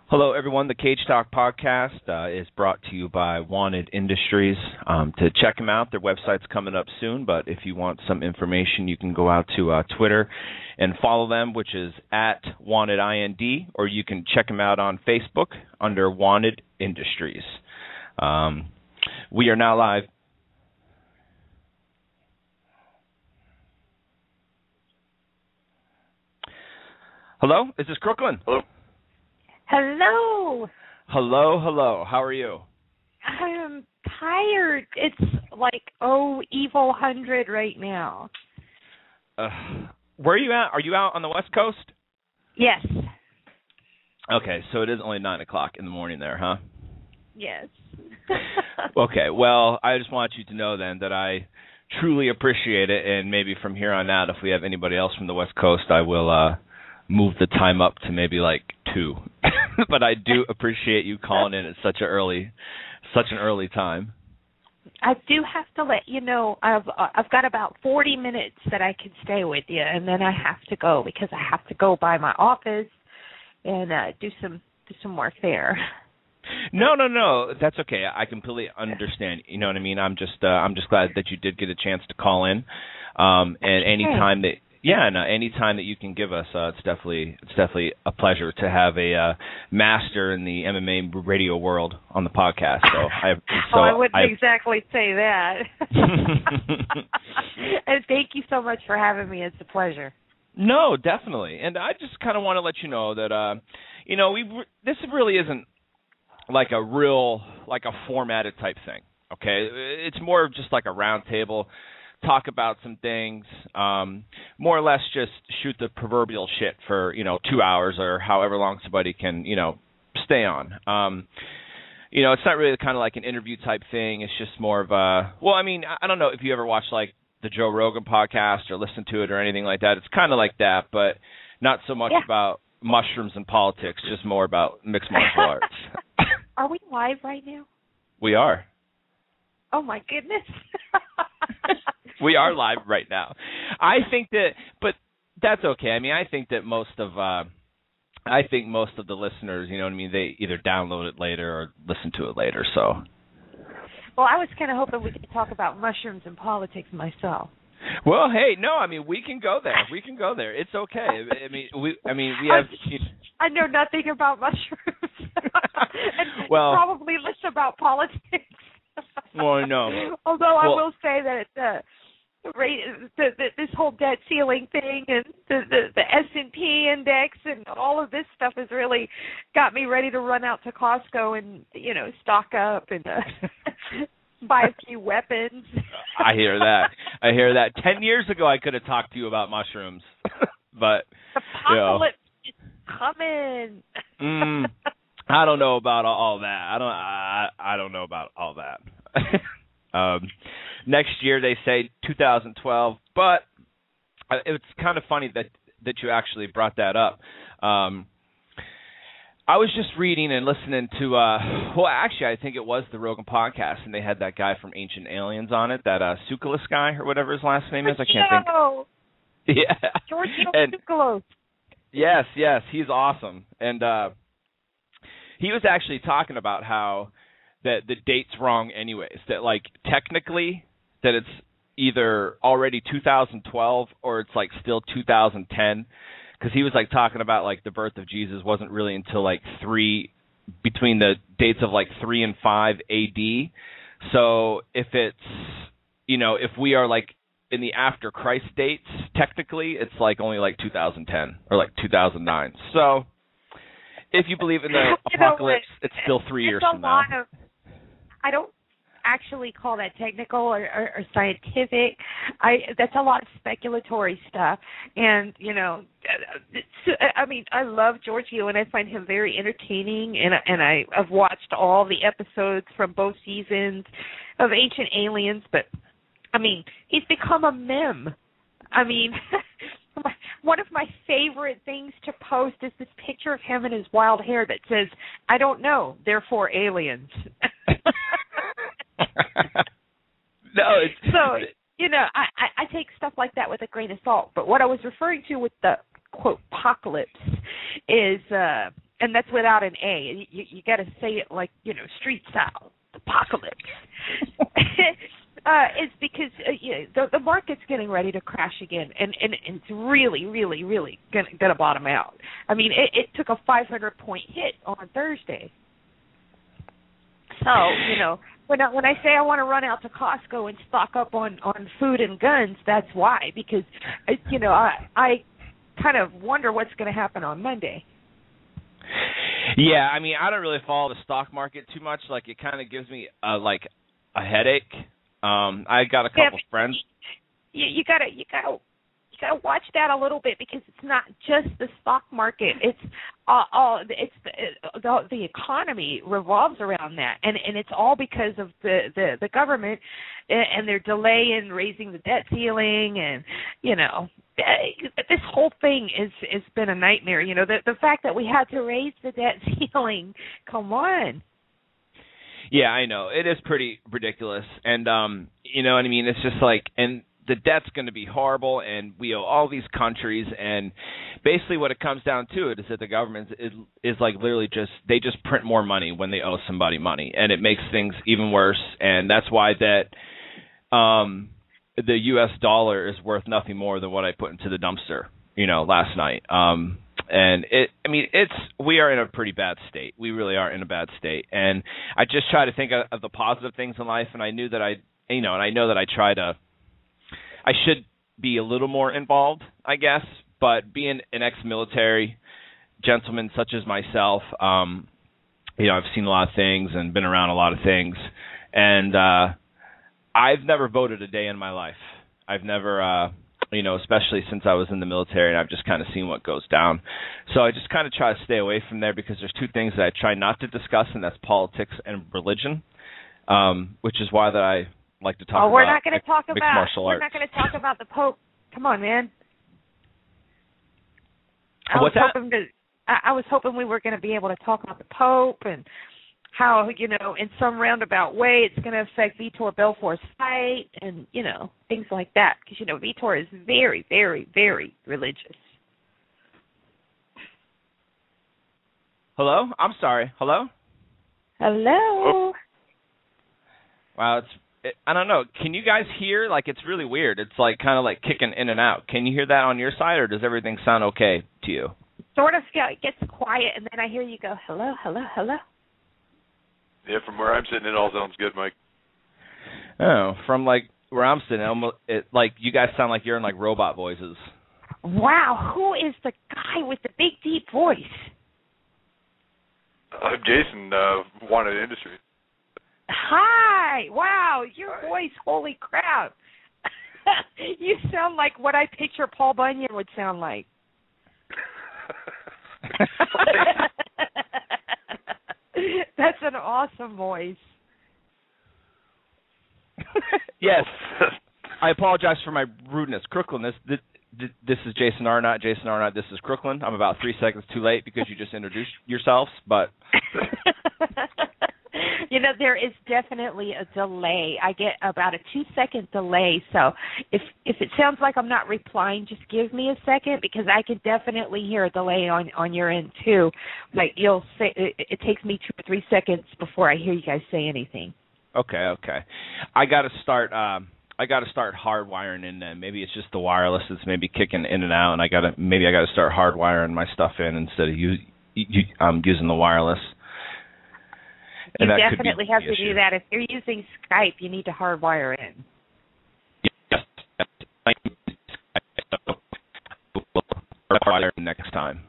Hello, everyone. The Cage Talk podcast is brought to you by Wanted Industries. To check them out, their website's coming up soon, but if you want some information, you can go out to Twitter and follow them, which is at WantedIND, or you can check them out on Facebook under Wanted Industries. We are now live. Hello, is this Crooklyn? Hello. Hello. Hello, hello. How are you? I'm tired. It's like, evil 100 right now. Where are you at? Are you out on the West Coast? Yes. Okay, so it is only 9 o'clock in the morning there, huh? Yes. Okay, well, I just want you to know then that I truly appreciate it, and maybe from here on out, if we have anybody else from the West Coast, I will move the time up to maybe like 2. But I do appreciate you calling in at such an early time. I do have to let you know I've got about 40 minutes that I can stay with you, and then I have to go because I have to go by my office and do some work there. No, that's okay. I completely understand. You know what I mean? I'm just glad that you did get a chance to call in. And anytime that. Yeah, and any time that you can give us, it's definitely a pleasure to have a master in the MMA radio world on the podcast. I wouldn't exactly say that. And thank you so much for having me. It's a pleasure. No, definitely. And I just kind of want to let you know that, this really isn't like a formatted type thing. Okay, it's more of just like a round table. Talk about some things, more or less just shoot the proverbial shit for, 2 hours or however long somebody can, stay on. It's not really kind of like an interview type thing. It's just more of I don't know if you ever watched like the Joe Rogan podcast or listen to it or anything like that. It's kind of like that, but not so much about mushrooms and politics, just more about mixed martial arts. Are we live right now? We are. Oh, my goodness. We are live right now. I think that, but that's okay. I mean, I think that most of the listeners, they either download it later or listen to it later. So. Well, I was kind of hoping we could talk about mushrooms and politics myself. Well, hey, no, I mean, we can go there. It's okay. We have. I know nothing about mushrooms. And probably less about politics. Well, no. Although I will say that this whole debt ceiling thing and the S&P index and all of this stuff has really got me ready to run out to Costco and stock up and buy a few weapons. I hear that. 10 years ago, I could have talked to you about mushrooms, but the apocalypse is coming. I don't know about all that. I don't know about all that. Next year they say 2012, but it's kind of funny that you actually brought that up. I was just reading and listening to I think it was the Rogan podcast, and they had that guy from Ancient Aliens on it, that Tsoukalos guy or whatever his last name is. I can't think. Yeah, Giorgio Tsoukalos. Yes, he's awesome, and he was actually talking about how that the date's wrong anyways, that like technically that it's either already 2012 or it's like still 2010, because he was like talking about like the birth of Jesus wasn't really until like between the dates of like 3 and 5 AD. So if it's, if we are like in the after Christ dates, technically it's like only like 2010 or like 2009. So if you believe in the apocalypse, it's still 3 years from now. I don't actually call that technical or scientific. That's a lot of speculatory stuff. And, I love Giorgio, and I find him very entertaining. And I've watched all the episodes from both seasons of Ancient Aliens. But, he's become a meme. One of my favorite things to post is this picture of him and his wild hair that says, "I don't know, therefore aliens." I take stuff like that with a grain of salt. But what I was referring to with the quote apocalypse is and that's without an A. You got to say it like, street style, apocalypse. It's because the market's getting ready to crash again, and it's really, really, really gonna bottom out. I mean, it took a 500-point hit on Thursday. So, when I say I want to run out to Costco and stock up on food and guns, that's why. Because, I kind of wonder what's going to happen on Monday. Yeah, I mean, I don't really follow the stock market too much. Like, it kind of gives me a headache. I got a couple friends. You gotta watch that a little bit, because it's not just the stock market. It's the economy revolves around that, and it's all because of the government and their delay in raising the debt ceiling, and this whole thing has been a nightmare. The fact that we had to raise the debt ceiling. Come on. Yeah, I know. It is pretty ridiculous. And, you know what I mean? It's just like, and the debt's going to be horrible, and we owe all these countries. And basically what it comes down to is that the government is like literally they just print more money when they owe somebody money. And it makes things even worse. And that's why that the U.S. dollar is worth nothing more than what I put into the dumpster, last night. And we are in a pretty bad state. We really are in a bad state. And I just try to think of the positive things in life. And I knew that I know that I should be a little more involved, I guess. But being an ex-military gentleman such as myself, I've seen a lot of things and been around a lot of things. And I've never voted a day in my life. I've never especially since I was in the military, and I've just kind of seen what goes down. So I just kind of try to stay away from there, because there's two things that I try not to discuss, and that's politics and religion, which is why that I like to talk about we're not going to talk mixed martial arts. We're not going to talk about the Pope. Come on, man. What's that? I was hoping we were going to be able to talk about the Pope and how, in some roundabout way it's going to affect Vitor Belfort's fight and, things like that. Because, Vitor is very, very, very religious. Hello? I'm sorry. Hello? Hello? Wow, I don't know. Can you guys hear? Like, it's really weird. It's like kind of like kicking in and out. Can you hear that on your side, or does everything sound okay to you? Sort of gets quiet, and then I hear you go, hello, hello, hello. Yeah, from where I'm sitting, it all sounds good, Mike. Oh, from where I'm sitting, you guys sound like you're in robot voices. Wow, who is the guy with the big deep voice? I'm Jason, Wanted Industries. Hi, wow, your voice, holy crap. You sound like what I picture Paul Bunyan would sound like. That's an awesome voice. Yes. I apologize for my rudeness. Crooklyn, this is Jason Arnott. Jason Arnott, this is Crooklyn. I'm about 3 seconds too late because you just introduced yourselves, but... There is definitely a delay. I get about a 2-second delay. So if it sounds like I'm not replying, just give me a second, because I can definitely hear a delay on your end too. Like you'll say, it takes me 2 or 3 seconds before I hear you guys say anything. Okay. I got to start hardwiring in then. Maybe it's just the wireless that's maybe kicking in and out, and I got to start hardwiring my stuff in instead of using the wireless. You definitely have to do that. If you're using Skype, you need to hardwire in. Yes. We'll hardwire next time.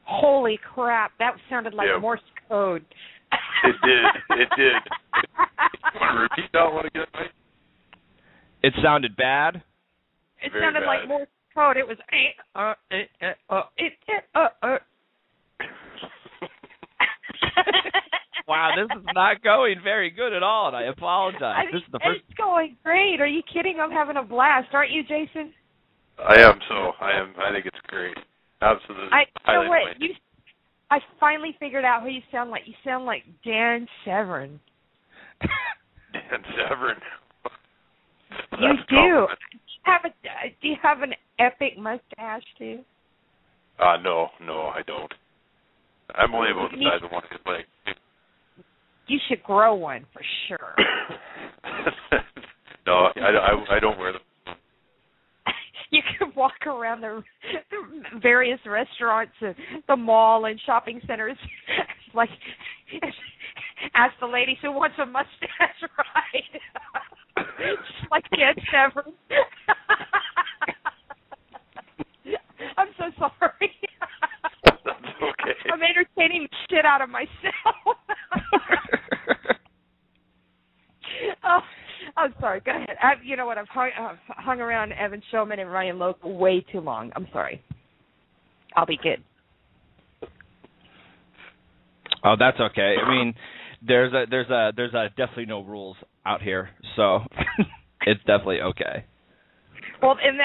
Holy crap, that sounded like Morse code. It did. You want to repeat that one again, Mike? It sounded bad? It sounded like Morse code. It was... Wow, this is not going very good at all, and I apologize. This is the first. It's going great. Are you kidding? I'm having a blast. Aren't you, Jason? I am. I think it's great. Absolutely. I finally figured out who you sound like. You sound like Dan Severn. Dan Severn. You do. Do you have an epic mustache too? No, I don't. I'm only about the size of one of his legs. You should grow one for sure. No, I don't wear them. You can walk around the various restaurants and the mall and shopping centers, like ask the lady who wants a mustache ride, just like Ed Severn. I'm so sorry. That's okay. I'm entertaining the shit out of myself. Oh, I'm sorry. Go ahead. You know what? I've hung around Evan Showman and Ryan Loke way too long. I'm sorry. I'll be good. Oh, that's okay. I mean, there's definitely no rules out here, so it's definitely okay. Well, in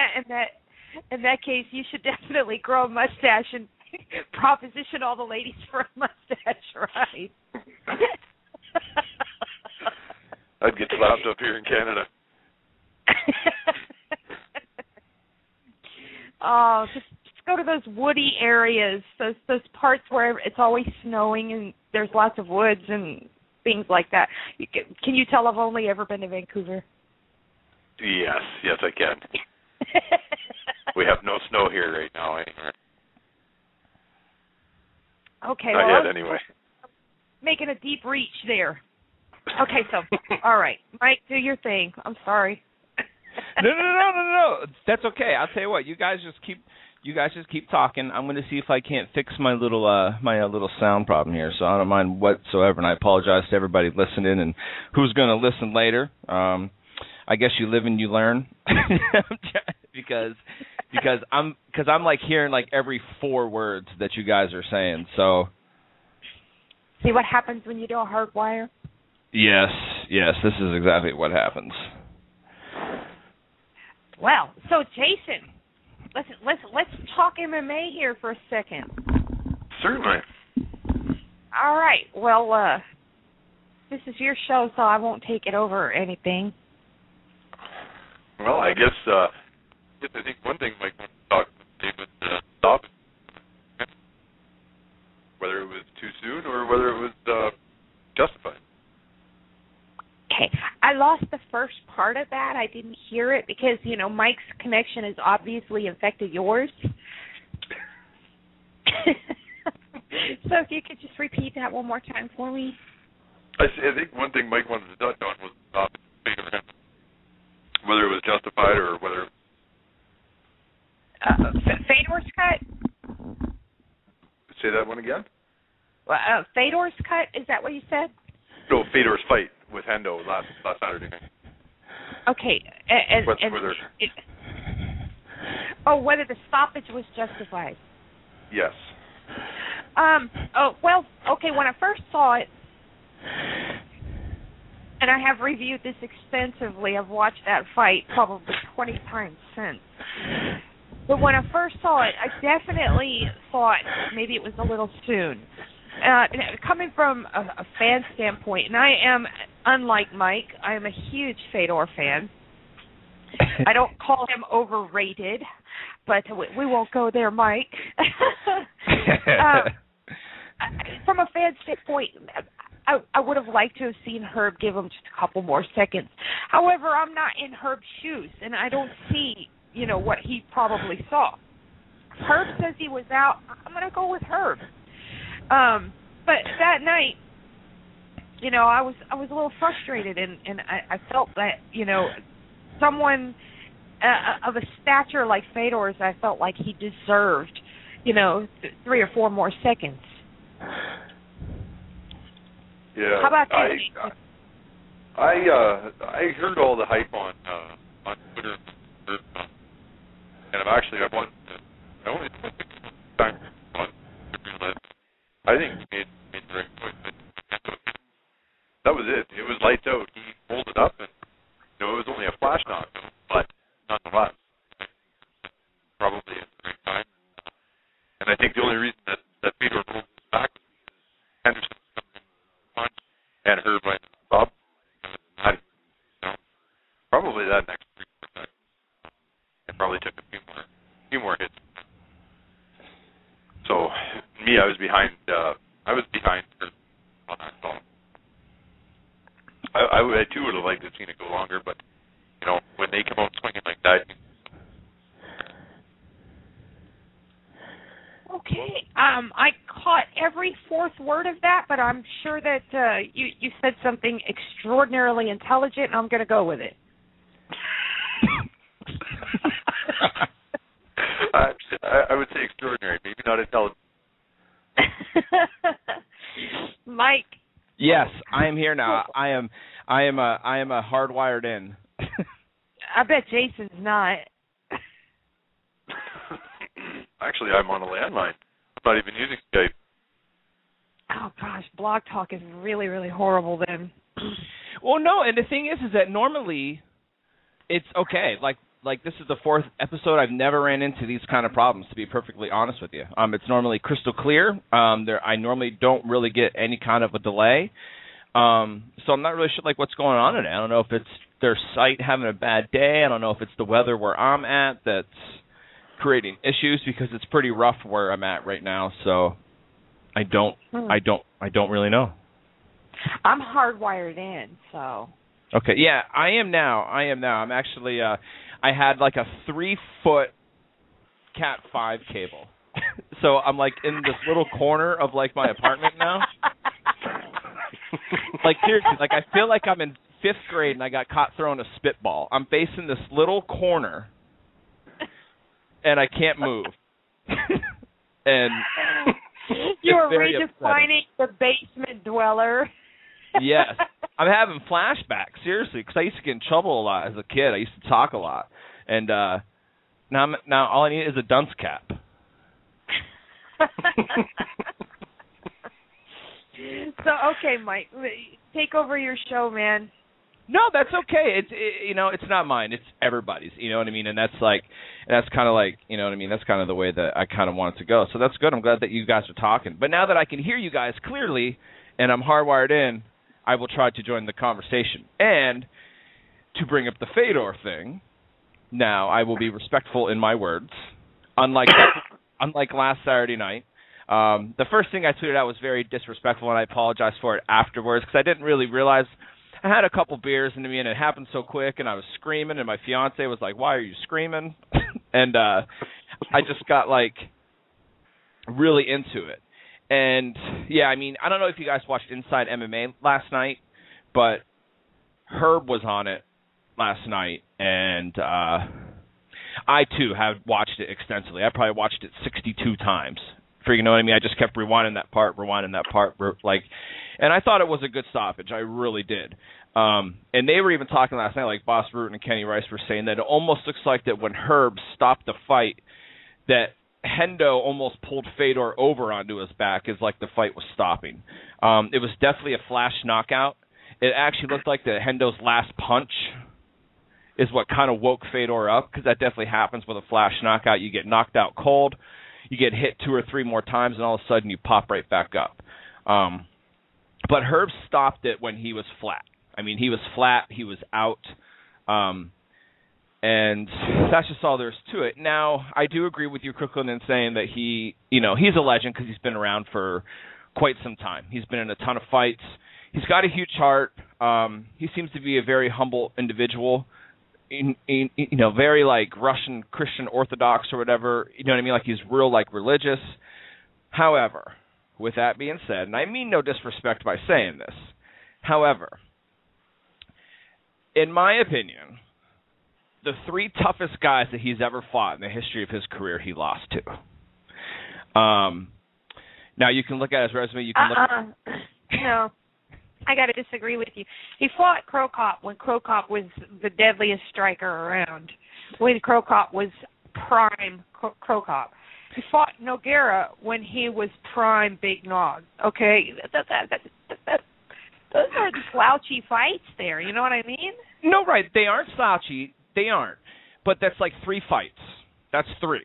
that case, you should definitely grow a mustache and proposition all the ladies for a mustache ride. I'd get slapped up here in Canada. Oh, just go to those woody areas, those parts where it's always snowing and there's lots of woods and things like that. Can you tell I've only ever been to Vancouver? Yes, I can. We have no snow here right now anywhere. Okay, Not yet, anyway. Making a deep reach there. Okay, so, all right. Mike, do your thing. I'm sorry. No. That's okay. I'll tell you what. You guys just keep talking. I'm going to see if I can't fix my little sound problem here. So I don't mind whatsoever, and I apologize to everybody listening and who's going to listen later. I guess you live and you learn, because I'm like hearing like every 4 words that you guys are saying. So see what happens when you do a hard wire? Yes, this is exactly what happens. Well, so Jason, let's talk MMA here for a second. Certainly. All right. Well, this is your show, so I won't take it over or anything. Well, I guess I think one thing Mike wanted to talk about was stop it. Whether it was too soon or whether it was justified. Okay, I lost the first part of that. I didn't hear it because, Mike's connection has obviously affected yours. So if you could just repeat that one more time for me. I think one thing Mike wanted to touch on was stop it. Whether it was justified or whether... Fedor's cut? Say that one again? Fedor's cut, is that what you said? No, Fedor's fight with Hendo last Saturday night. Okay. Whether the stoppage was justified. Yes. When I first saw it, and I have reviewed this extensively, I've watched that fight probably 20 times since. But when I first saw it, I definitely thought maybe it was a little soon. Coming from a fan standpoint, and I am, unlike Mike, I am a huge Fedor fan. I don't call him overrated, but we won't go there, Mike. From a fan standpoint, I would have liked to have seen Herb give him just a couple more seconds. However, I'm not in Herb's shoes, and I don't see, what he probably saw. Herb says he was out. I'm going to go with Herb. But that night, I was a little frustrated, and I felt that, someone of a stature like Fedor's, I felt like he deserved, 3 or 4 more seconds. Yeah. How about you? I heard all the hype on Twitter, and I only time on Twitter. I think he made the right choice. That was it. It was lights out. He pulled it up, and it was only a flash knock, but nonetheless, probably at the right time. And I think the only reason that Fedor pulled his back was Henderson punch and Herb by Bob. Probably that next 3 seconds. It probably took a few more hits. So me, I was behind I too would have liked to have seen it go longer, but when they come out swinging like that. Okay. I caught every fourth word of that, but I'm sure that you said something extraordinarily intelligent, and I'm going to go with it. I would say extraordinary, maybe not intelligent. Mike. Yes, I am here now. I am a hardwired in. I bet Jason's not. Actually, I'm on a landline. I'm not even using Skype. Oh gosh, Blog Talk is really, really horrible then. Well, no, and the thing is that normally it's okay. Like this is the fourth episode. I've never ran into these kind of problems, to be perfectly honest with you. It's normally crystal clear. I normally don't really get any kind of a delay. So I'm not really sure what's going on today. I don't know if it's their site having a bad day. I don't know if it's the weather where I'm at that's creating issues, because it's pretty rough where I'm at right now. So I don't really know. I'm hardwired in, so. Okay, yeah, I am now. I'm actually I had a 3-foot Cat 5 cable. So I'm in this little corner of my apartment now. Seriously, I feel like I'm in 5th grade and I got caught throwing a spitball. I'm facing this little corner and I can't move. And you're redefining the basement dweller. Yes. I'm having flashbacks, seriously, because I used to get in trouble a lot as a kid. I used to talk a lot. And now all I need is a dunce cap. So, okay, Mike, take over your show, man. No, that's okay. It's not mine. It's everybody's. You know what I mean? And that's kind of you know what I mean? That's kind of the way that I kind of want it to go. So that's good. I'm glad that you guys are talking. But now that I can hear you guys clearly and I'm hardwired in, I will try to join the conversation. And to bring up the Fedor thing, now I will be respectful in my words. Unlike last Saturday night, the first thing I tweeted out was very disrespectful, and I apologize for it afterwards, because I didn't really realize. I had a couple beers into me, and it happened so quick, and I was screaming, and my fiance was like, "Why are you screaming?" And I just got really into it. And yeah, I mean, I don't know if you guys watched Inside MMA last night, but Herb was on it last night, and I too have watched it extensively. I probably watched it 62 times. You know what I mean? I just kept rewinding that part, and I thought it was a good stoppage. I really did. And they were even talking last night, Boss Root and Kenny Rice were saying that it almost looks like that when Herb stopped the fight, that Hendo almost pulled Fedor over onto his back as the fight was stopping. It was definitely a flash knockout. It actually looked like the Hendo's last punch is what kind of woke Fedor up, because that definitely happens with a flash knockout. You get knocked out cold. You get hit 2 or 3 more times, and all of a sudden you pop right back up. But Herb stopped it when he was flat. I mean, he was flat. He was out. And that's just all there is to it. Now, I do agree with you, Crooklyn, in saying that he's a legend because he's been around for quite some time. He's been in a ton of fights. He's got a huge heart. He seems to be a very humble individual. Very Russian Christian Orthodox or whatever, you know what I mean? He's real religious. However, with that being said, and I mean no disrespect by saying this, however, in my opinion, the 3 toughest guys that he's ever fought in the history of his career, he lost to. Now you can look at his resume. You can look. No. I got to disagree with you. He fought Crow Cop when Crow Cop was the deadliest striker around, when Crow Cop was prime Crow Cop. He fought Nogueira when he was prime Big Nog. Okay? Those aren't slouchy fights there. You know what I mean? No, right. They aren't slouchy. They aren't. But that's 3 fights. That's 3.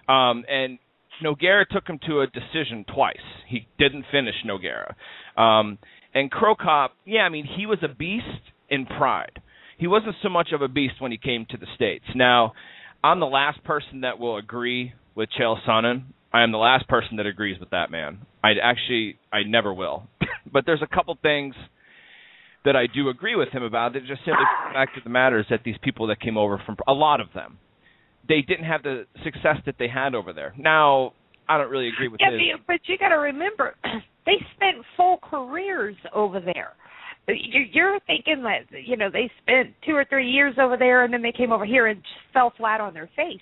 And Nogueira took him to a decision twice. He didn't finish Nogueira. And Crow Cop, yeah, I mean, he was a beast in pride. He wasn't so much of a beast when he came to the States. Now, I'm the last person that will agree with Chael Sonnen. I am the last person that agrees with that man. I never will. But there's a couple things that I do agree with him about. It just simply the fact of the matter is that these people that came over from, a lot of them, they didn't have the success that they had over there. Now, I don't really agree with his. But you got to remember, they spent full careers over there. You're thinking that, they spent 2 or 3 years over there and then they came over here and just fell flat on their face.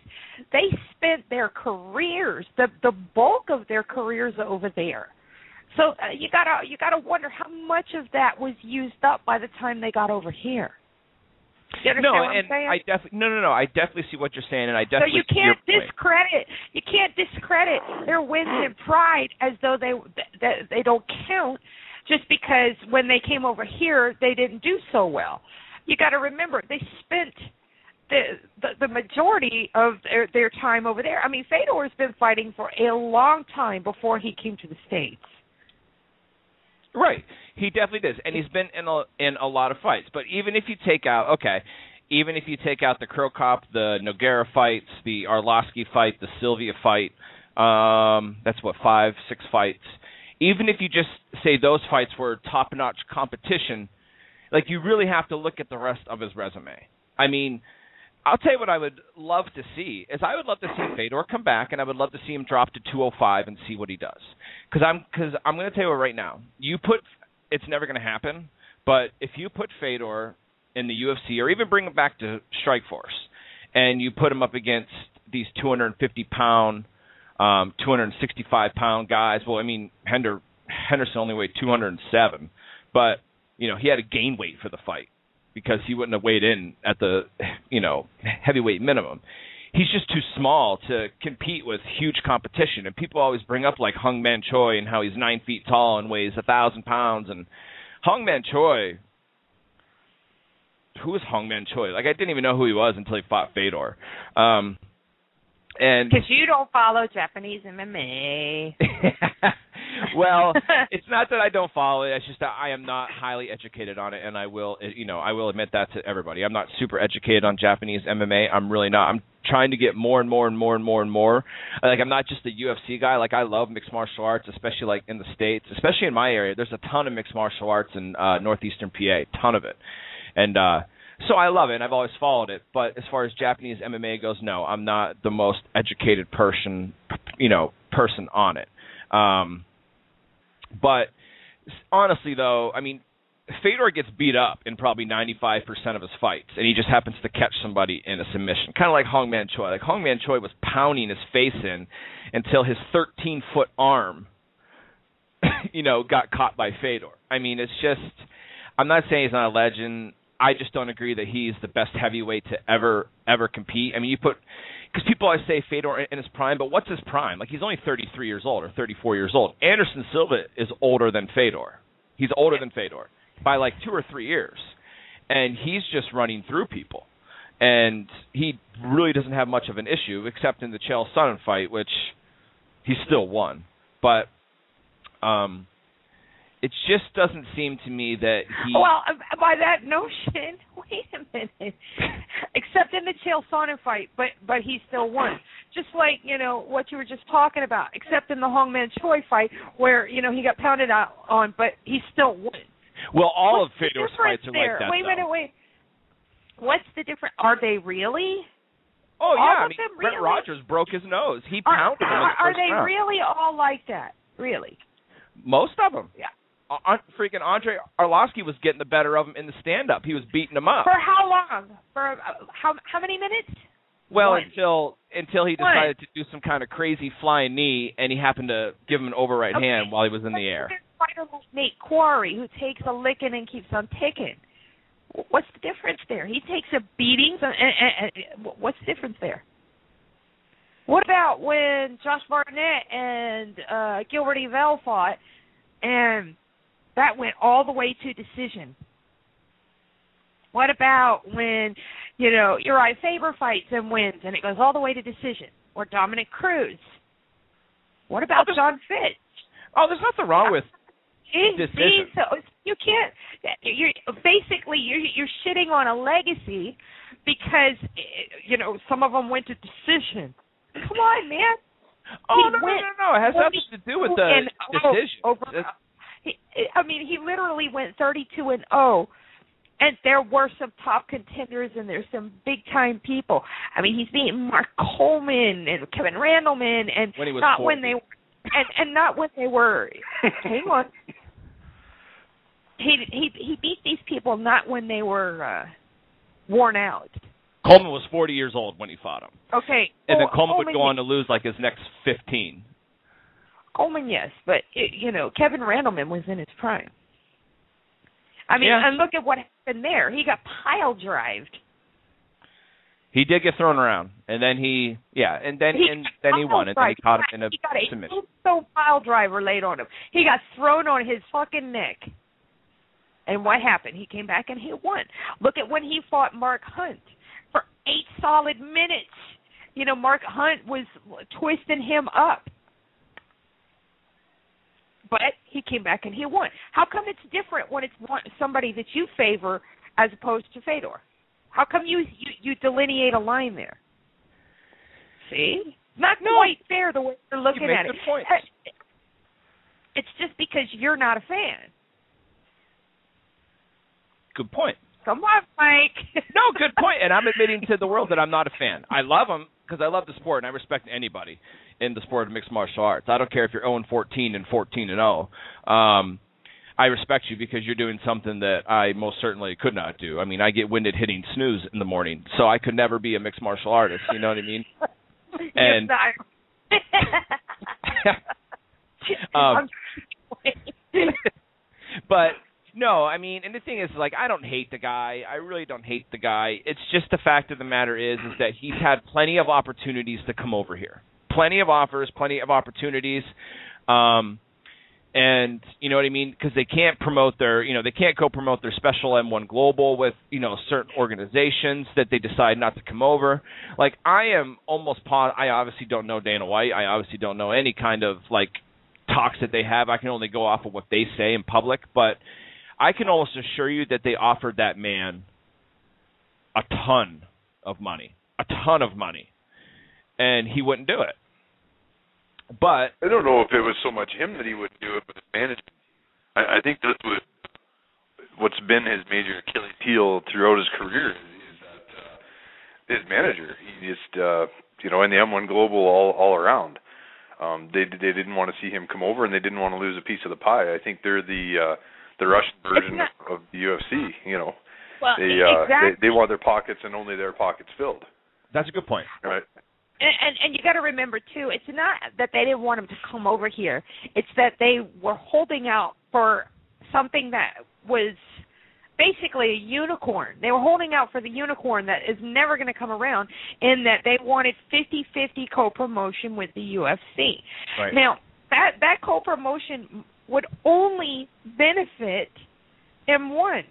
They spent their careers, the bulk of their careers over there. So you gotta wonder how much of that was used up by the time they got over here. You understand what I'm saying? I definitely see what you're saying, and I definitely. So you can't discredit their wins and pride as though they don't count. Just because when they came over here, they didn't do so well. You got to remember, they spent the majority of their time over there. I mean, Fedor has been fighting for a long time before he came to the States. Right, he definitely does, and he's been in a lot of fights. But even if you take out, the Crow Cop, the Nogueira fights, the Arlovsky fight, the Sylvia fight, that's 5, 6 fights. Even if you just say those fights were top-notch competition, you really have to look at the rest of his resume. I mean, I'll tell you what I would love to see is I would love to see Fedor come back, and I would love to see him drop to 205 and see what he does. Because I'm going to tell you right now, it's never going to happen, but if you put Fedor in the UFC or even bring him back to Strikeforce, and you put him up against these 250-pound 265-pound guys. Well, I mean, Henderson only weighed 207, but, he had to gain weight for the fight because he wouldn't have weighed in at the, heavyweight minimum. He's just too small to compete with huge competition. And people always bring up, Hung Man Choi and how he's 9 feet tall and weighs 1,000 pounds. And Hung Man Choi, who is Hung Man Choi? I didn't even know who he was until he fought Fedor. Because you don't follow Japanese MMA. Well, it's not that I don't follow it. It's just that I am not highly educated on it, and I will admit that to everybody. I'm not super educated on Japanese MMA. I'm really not. I'm trying to get more and more and more and more and more. I'm not just a UFC guy. I love mixed martial arts, especially in the States, especially in my area. There's a ton of mixed martial arts in northeastern PA, ton of it, and so I love it, and I've always followed it. But as far as Japanese MMA goes, no, I'm not the most educated person on it. But honestly, though, I mean, Fedor gets beat up in probably 95% of his fights, and he just happens to catch somebody in a submission, kind of like Hong Man Choi. Hong Man Choi was pounding his face in until his 13-foot arm, got caught by Fedor. I mean, it's just, I'm not saying he's not a legend. I just don't agree that he's the best heavyweight to ever compete. I mean, because people always say Fedor in his prime, but what's his prime? He's only 33 years old or 34 years old. Anderson Silva is older than Fedor. He's older than Fedor by 2 or 3 years, and he's just running through people. And he really doesn't have much of an issue, except in the Chael Sonnen fight, which he still won. But it just doesn't seem to me that he... Well, by that notion, wait a minute. Except in the Chael Sonnen fight, but he still won. Just like, what you were just talking about. Except in the Hong Man Choi fight where, he got pounded out on, but he still won. Well, all of Fedor's fights are like that, Wait. What's the difference? Are they really? Oh, yeah. All of them really? Brett Rogers broke his nose. He pounded him in the first Are they round. really all like that? Really? Most of them. Yeah. Freaking Andre Arlovsky was getting the better of him in the stand-up. He was beating him up. For how long? For how many minutes? Well, One. until he decided to do some kind of crazy flying knee, and he happened to give him an over right hand while he was in the air. Fighter like Nate Quarry, who takes a licking and keeps on ticking. What's the difference there? He takes a beating. And what's the difference there? What about when Josh Barnett and Gilbert Yvel fought, and that went all the way to decision? What about when, Uriah Faber fights and wins, and it goes all the way to decision? Or Dominic Cruz? What about John Fitch? Oh, there's nothing wrong with decision. So you can't. You're shitting on a legacy because some of them went to decision. Come on, man. Oh, no. It has nothing to do with the decision. He literally went 32-0. And there were some top contenders, and there's some big-time people. I mean, he's beating Mark Coleman and Kevin Randleman, and when he was not 40. when they and not when they were. Hang on. He beat these people not when they were worn out. Coleman was 40 years old when he fought him. Okay. And then Coleman would go on to lose like his next 15. Coleman, yes, but Kevin Randleman was in his prime. I mean, and look at what happened there. He got pile drived. He did get thrown around, and then he won, and then he caught him in a submission. He got a pile driver laid on him. He got thrown on his fucking neck. And what happened? He came back and he won. Look at when he fought Mark Hunt for 8 solid minutes. Mark Hunt was twisting him up. But he came back and he won. How come it's different when it's somebody that you favor as opposed to Fedor? How come you delineate a line there? See? Not quite fair the way you're looking at it. Good point. It's just because you're not a fan. Good point. Come on, Mike. No, good point. And I'm admitting to the world that I'm not a fan. I love him because I love the sport, and I respect anybody in the sport of mixed martial arts. I don't care if you're 0-14 and 14-0. I respect you because you're doing something that I most certainly could not do. I mean, I get winded hitting snooze in the morning, so I could never be a mixed martial artist. You know what I mean? And but no, I mean, and the thing is, like, I don't hate the guy. I really don't hate the guy. It's just the fact of the matter is that he's had plenty of opportunities to come over here. Plenty of offers, plenty of opportunities. And you know what I mean? Because they can't promote they can't go promote their special M1 Global with, certain organizations that they decide not to come over. Like, I am almost I obviously don't know Dana White. I obviously don't know any kind of, like, talks that they have. I can only go off of what they say in public. But I can almost assure you that they offered that man a ton of money. And he wouldn't do it. But I don't know if it was so much him that he wouldn't do it, but his management. I think that's what's been his major Achilles heel throughout his career is that his manager. He just in the M1 Global all around. They didn't want to see him come over, and they didn't want to lose a piece of the pie. I think they're the Russian version of the UFC. Well, they want their pockets and only their pockets filled. That's a good point. Right. And you got to remember, too, it's not that they didn't want him to come over here. It's that they were holding out for something that was basically a unicorn. They were holding out for the unicorn that is never going to come around, in that they wanted 50-50 co-promotion with the UFC. Right. Now, that co-promotion would only benefit M1.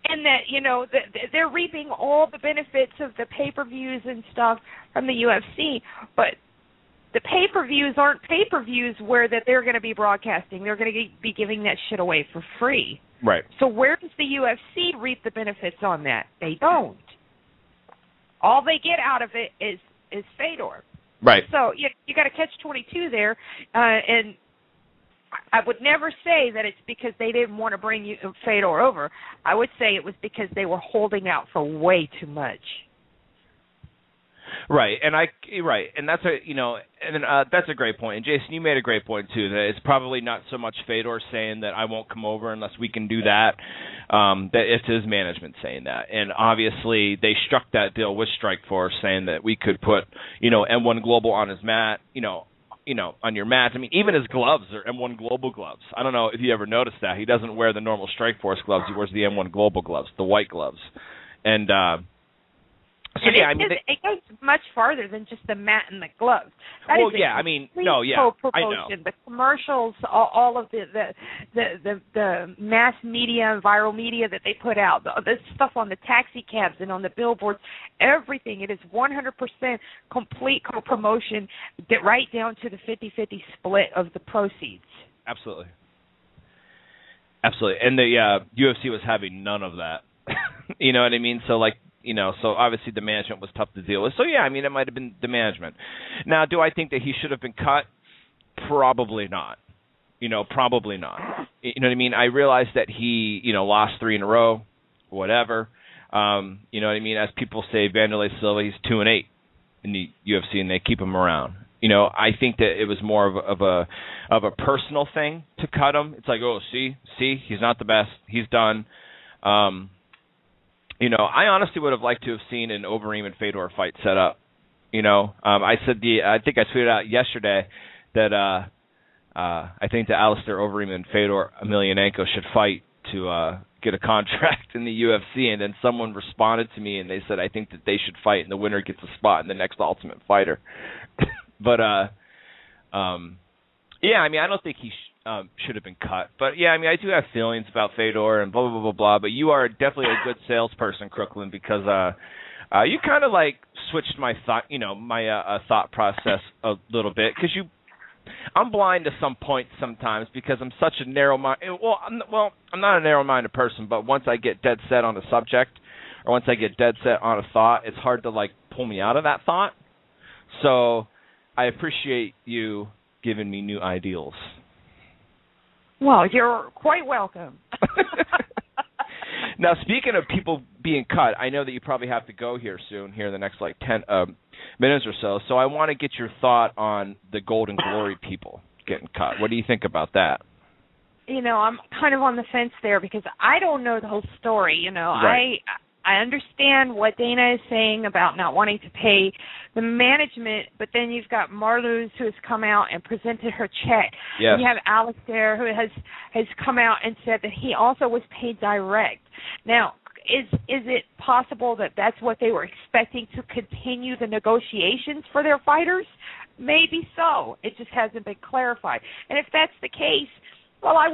And that, they're reaping all the benefits of the pay-per-views and stuff from the UFC, but the pay-per-views aren't pay-per-views where that they're going to be broadcasting. They're going to be giving that shit away for free. Right. So where does the UFC reap the benefits on that? They don't. All they get out of it is Fedor. Right. So you got to catch 22 there, and I would never say that it's because they didn't want to bring Fedor over. I would say it was because they were holding out for way too much. Right, and that's that's a great point. And Jason, you made a great point too. That it's probably not so much Fedor saying that I won't come over unless we can do that. That it's his management saying that, and obviously they struck that deal with Strikeforce, saying that we could put M1 Global on his mat, on your mat. I mean, even his gloves are M1 Global gloves. I don't know if you ever noticed that. He doesn't wear the normal Strikeforce gloves. He wears the M1 Global gloves, the white gloves. And it goes much farther than just the mat and the gloves. I know. The commercials, all of the mass media and viral media that they put out, the stuff on the taxi cabs and on the billboards, everything. It is 100% complete co-promotion, right down to the 50-50 split of the proceeds. Absolutely. And the UFC was having none of that. You know what I mean? So so obviously the management was tough to deal with. So, it might have been the management. Now, do I think that he should have been cut? Probably not. Probably not. You know what I mean? I realized that he, lost 3 in a row, whatever. You know what I mean? As people say, Vanderlei Silva, he's 2-8 in the UFC, and they keep him around. I think that it was more of a personal thing to cut him. It's like, oh, see, he's not the best. He's done. I honestly would have liked to have seen an Overeem and Fedor fight set up. I think I tweeted out yesterday that I think that Alistair Overeem and Fedor Emelianenko should fight to get a contract in the UFC, and then someone responded to me and they said I think that they should fight and the winner gets a spot in the next Ultimate Fighter. But I don't think he should have been cut. But I do have feelings about Fedor and blah blah blah blah. But you are definitely a good salesperson, Crooklyn, because you kind of like switched my thought, my thought process a little bit, because I'm blind to some points sometimes because I'm such a narrow-minded. I'm not a narrow-minded person, but once I get dead set on a subject, or once I get dead set on a thought, it's hard to pull me out of that thought. So I appreciate you giving me new ideals. Well, you're quite welcome. Now, speaking of people being cut, I know that you probably have to go here soon, here in the next 10 minutes or so. So I want to get your thought on the Golden Glory people getting cut. What do you think about that? I'm kind of on the fence there because I don't know the whole story. Right. I understand what Dana is saying about not wanting to pay the management, but then you've got Marloes who has come out and presented her check. Yes. And you have Alistair who has come out and said that he also was paid direct. Now, is it possible that that's what they were expecting to continue the negotiations for their fighters? Maybe so. It just hasn't been clarified. And if that's the case, well, I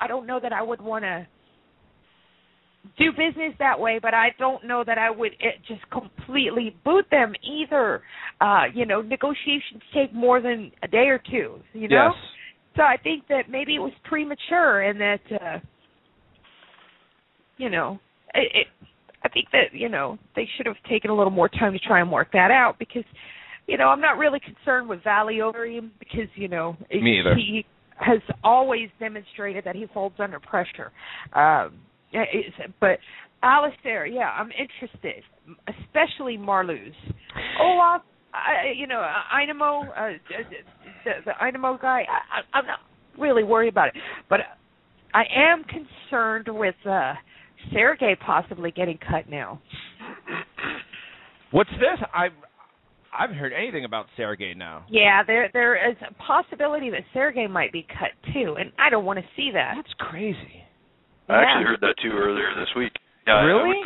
don't know that I would want to do business that way, but I don't know that I would just completely boot them either. Negotiations take more than a day or two, Yes. So I think that maybe it was premature and that, I think that, they should have taken a little more time to try and work that out because, I'm not really concerned with Valley Overeem because, Me either. He has always demonstrated that he folds under pressure. But Alistair, I'm interested, especially Marloes. Olaf, Inamo, the Inamo guy, I'm not really worried about it. But I am concerned with Sergey possibly getting cut now. What's this? I haven't heard anything about Sergey now. Yeah, there is a possibility that Sergey might be cut too, and I don't want to see that. That's crazy. I actually heard that too earlier this week. Yeah, really?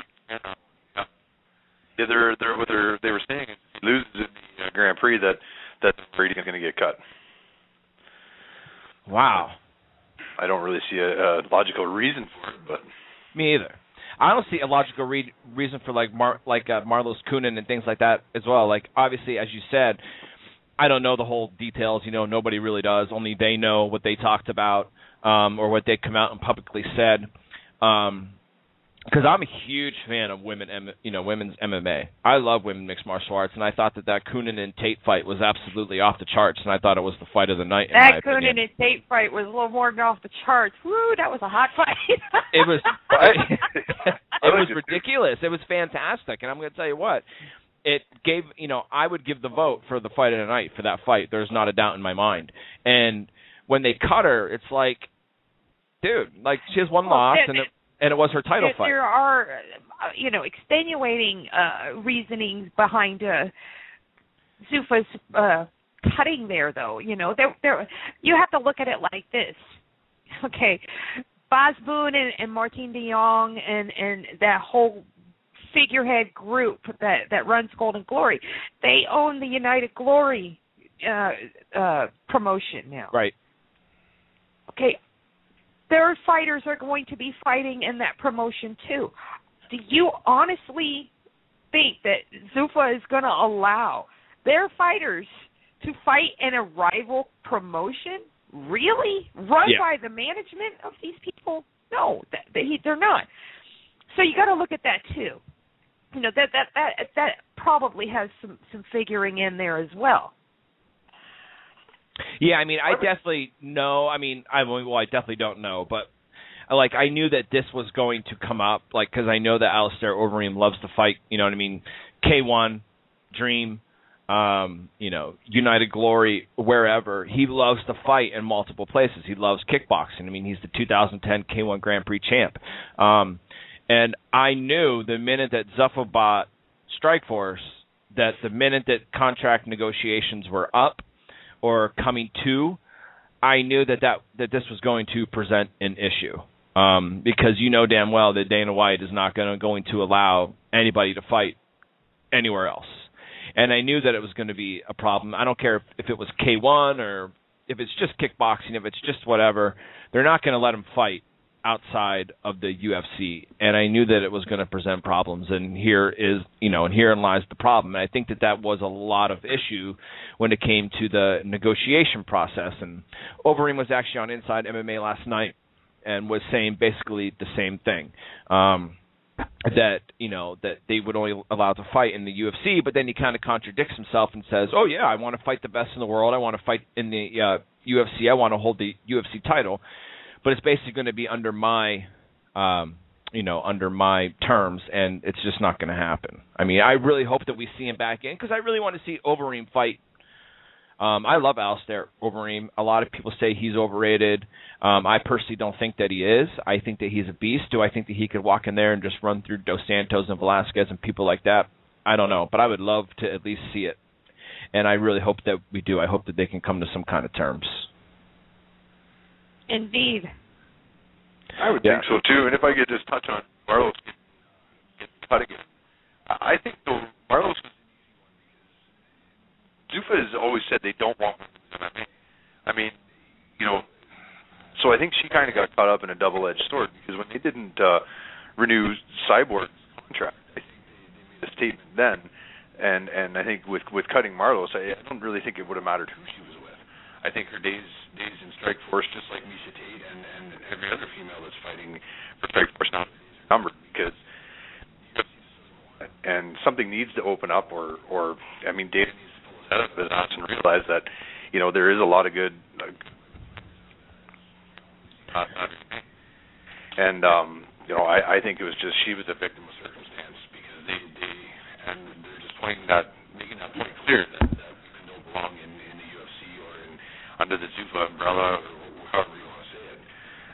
They were saying if he loses in the Grand Prix that Brady's going to get cut. Wow. I don't really see a logical reason for it, but me either. I don't see a logical reason for Marlos Kunin and things like that as well. Obviously, as you said, I don't know the whole details. Nobody really does. Only they know what they talked about. Or what they come out and publicly said, because I'm a huge fan of women's MMA. I love women mixed martial arts, and I thought that Kunin and Tate fight was absolutely off the charts, and I thought it was the fight of the night. That Kunin and Tate fight was a little more than off the charts. Woo, that was a hot fight. It was, it was ridiculous. It was fantastic, and I'm going to tell you what. It gave, I would give the vote for the fight of the night for that fight. There's not a doubt in my mind, and when they cut her, it's like, dude, she has one loss, and it was her title fight. There are, extenuating reasonings behind Zuffa's cutting there, though. There, you have to look at it like this. Okay, Bas Boone and Martin de Jong and that whole figurehead group that runs Golden Glory, they own the United Glory promotion now. Right. Okay, their fighters are going to be fighting in that promotion too. Do you honestly think that Zuffa is going to allow their fighters to fight in a rival promotion? Really? Run by the management of these people? No, they're not. So you got to look at that too. That probably has some figuring in there as well. Yeah, I mean, I definitely know. I mean, I definitely don't know, but like I knew that this was going to come up, like because I know that Alistair Overeem loves to fight. You know what I mean? K1, Dream, United Glory, wherever. He loves to fight in multiple places. He loves kickboxing. I mean, he's the 2010 K1 Grand Prix champ. And I knew the minute that Zuffa bought Strikeforce, that the minute that contract negotiations were up or coming to, I knew that this was going to present an issue. Because you know damn well that Dana White is not going to allow anybody to fight anywhere else. And I knew that it was going to be a problem. I don't care if it was K1 or if it's just kickboxing, if it's just whatever. They're not going to let him fight outside of the UFC. And I knew that it was going to present problems. And herein lies the problem. And I think that was a lot of issue when it came to the negotiation process. And Overeem was actually on Inside MMA last night and was saying basically the same thing. That they would only allow to fight in the UFC, but then he kind of contradicts himself and says, "Oh yeah, I want to fight the best in the world. I want to fight in the UFC. I want to hold the UFC title, but it's basically going to be under my, under my terms, and it's just not going to happen." I mean, I really hope that we see him back in because I really want to see Overeem fight. I love Alistair Overeem. A lot of people say he's overrated. I personally don't think that he is. I think that he's a beast. Do I think that he could walk in there and just run through Dos Santos and Velasquez and people like that? I don't know, but I would love to at least see it. And I really hope that we do. I hope that they can come to some kind of terms. Indeed. I would think so, too. And if I could just touch on Marlos getting cut again. I think, though, Marlos... Zuffa has always said they don't want MMA. I mean, so I think she kind of got caught up in a double-edged sword because when they didn't renew Cyborg's contract, I think they made a statement then, and I think with cutting Marlos, I don't really think it would have mattered who she was with. I think her days in Strikeforce, just like Misha Tate and every other female that's fighting for Strikeforce now, are numbered because and something needs to open up, or I mean, Dana needs to pull his head up his ass and realize that there is a lot of good. I think it was just she was a victim of circumstance because they're just making that point clear that women don't belong in the UFC or under the Zuffa umbrella or however you want to say it.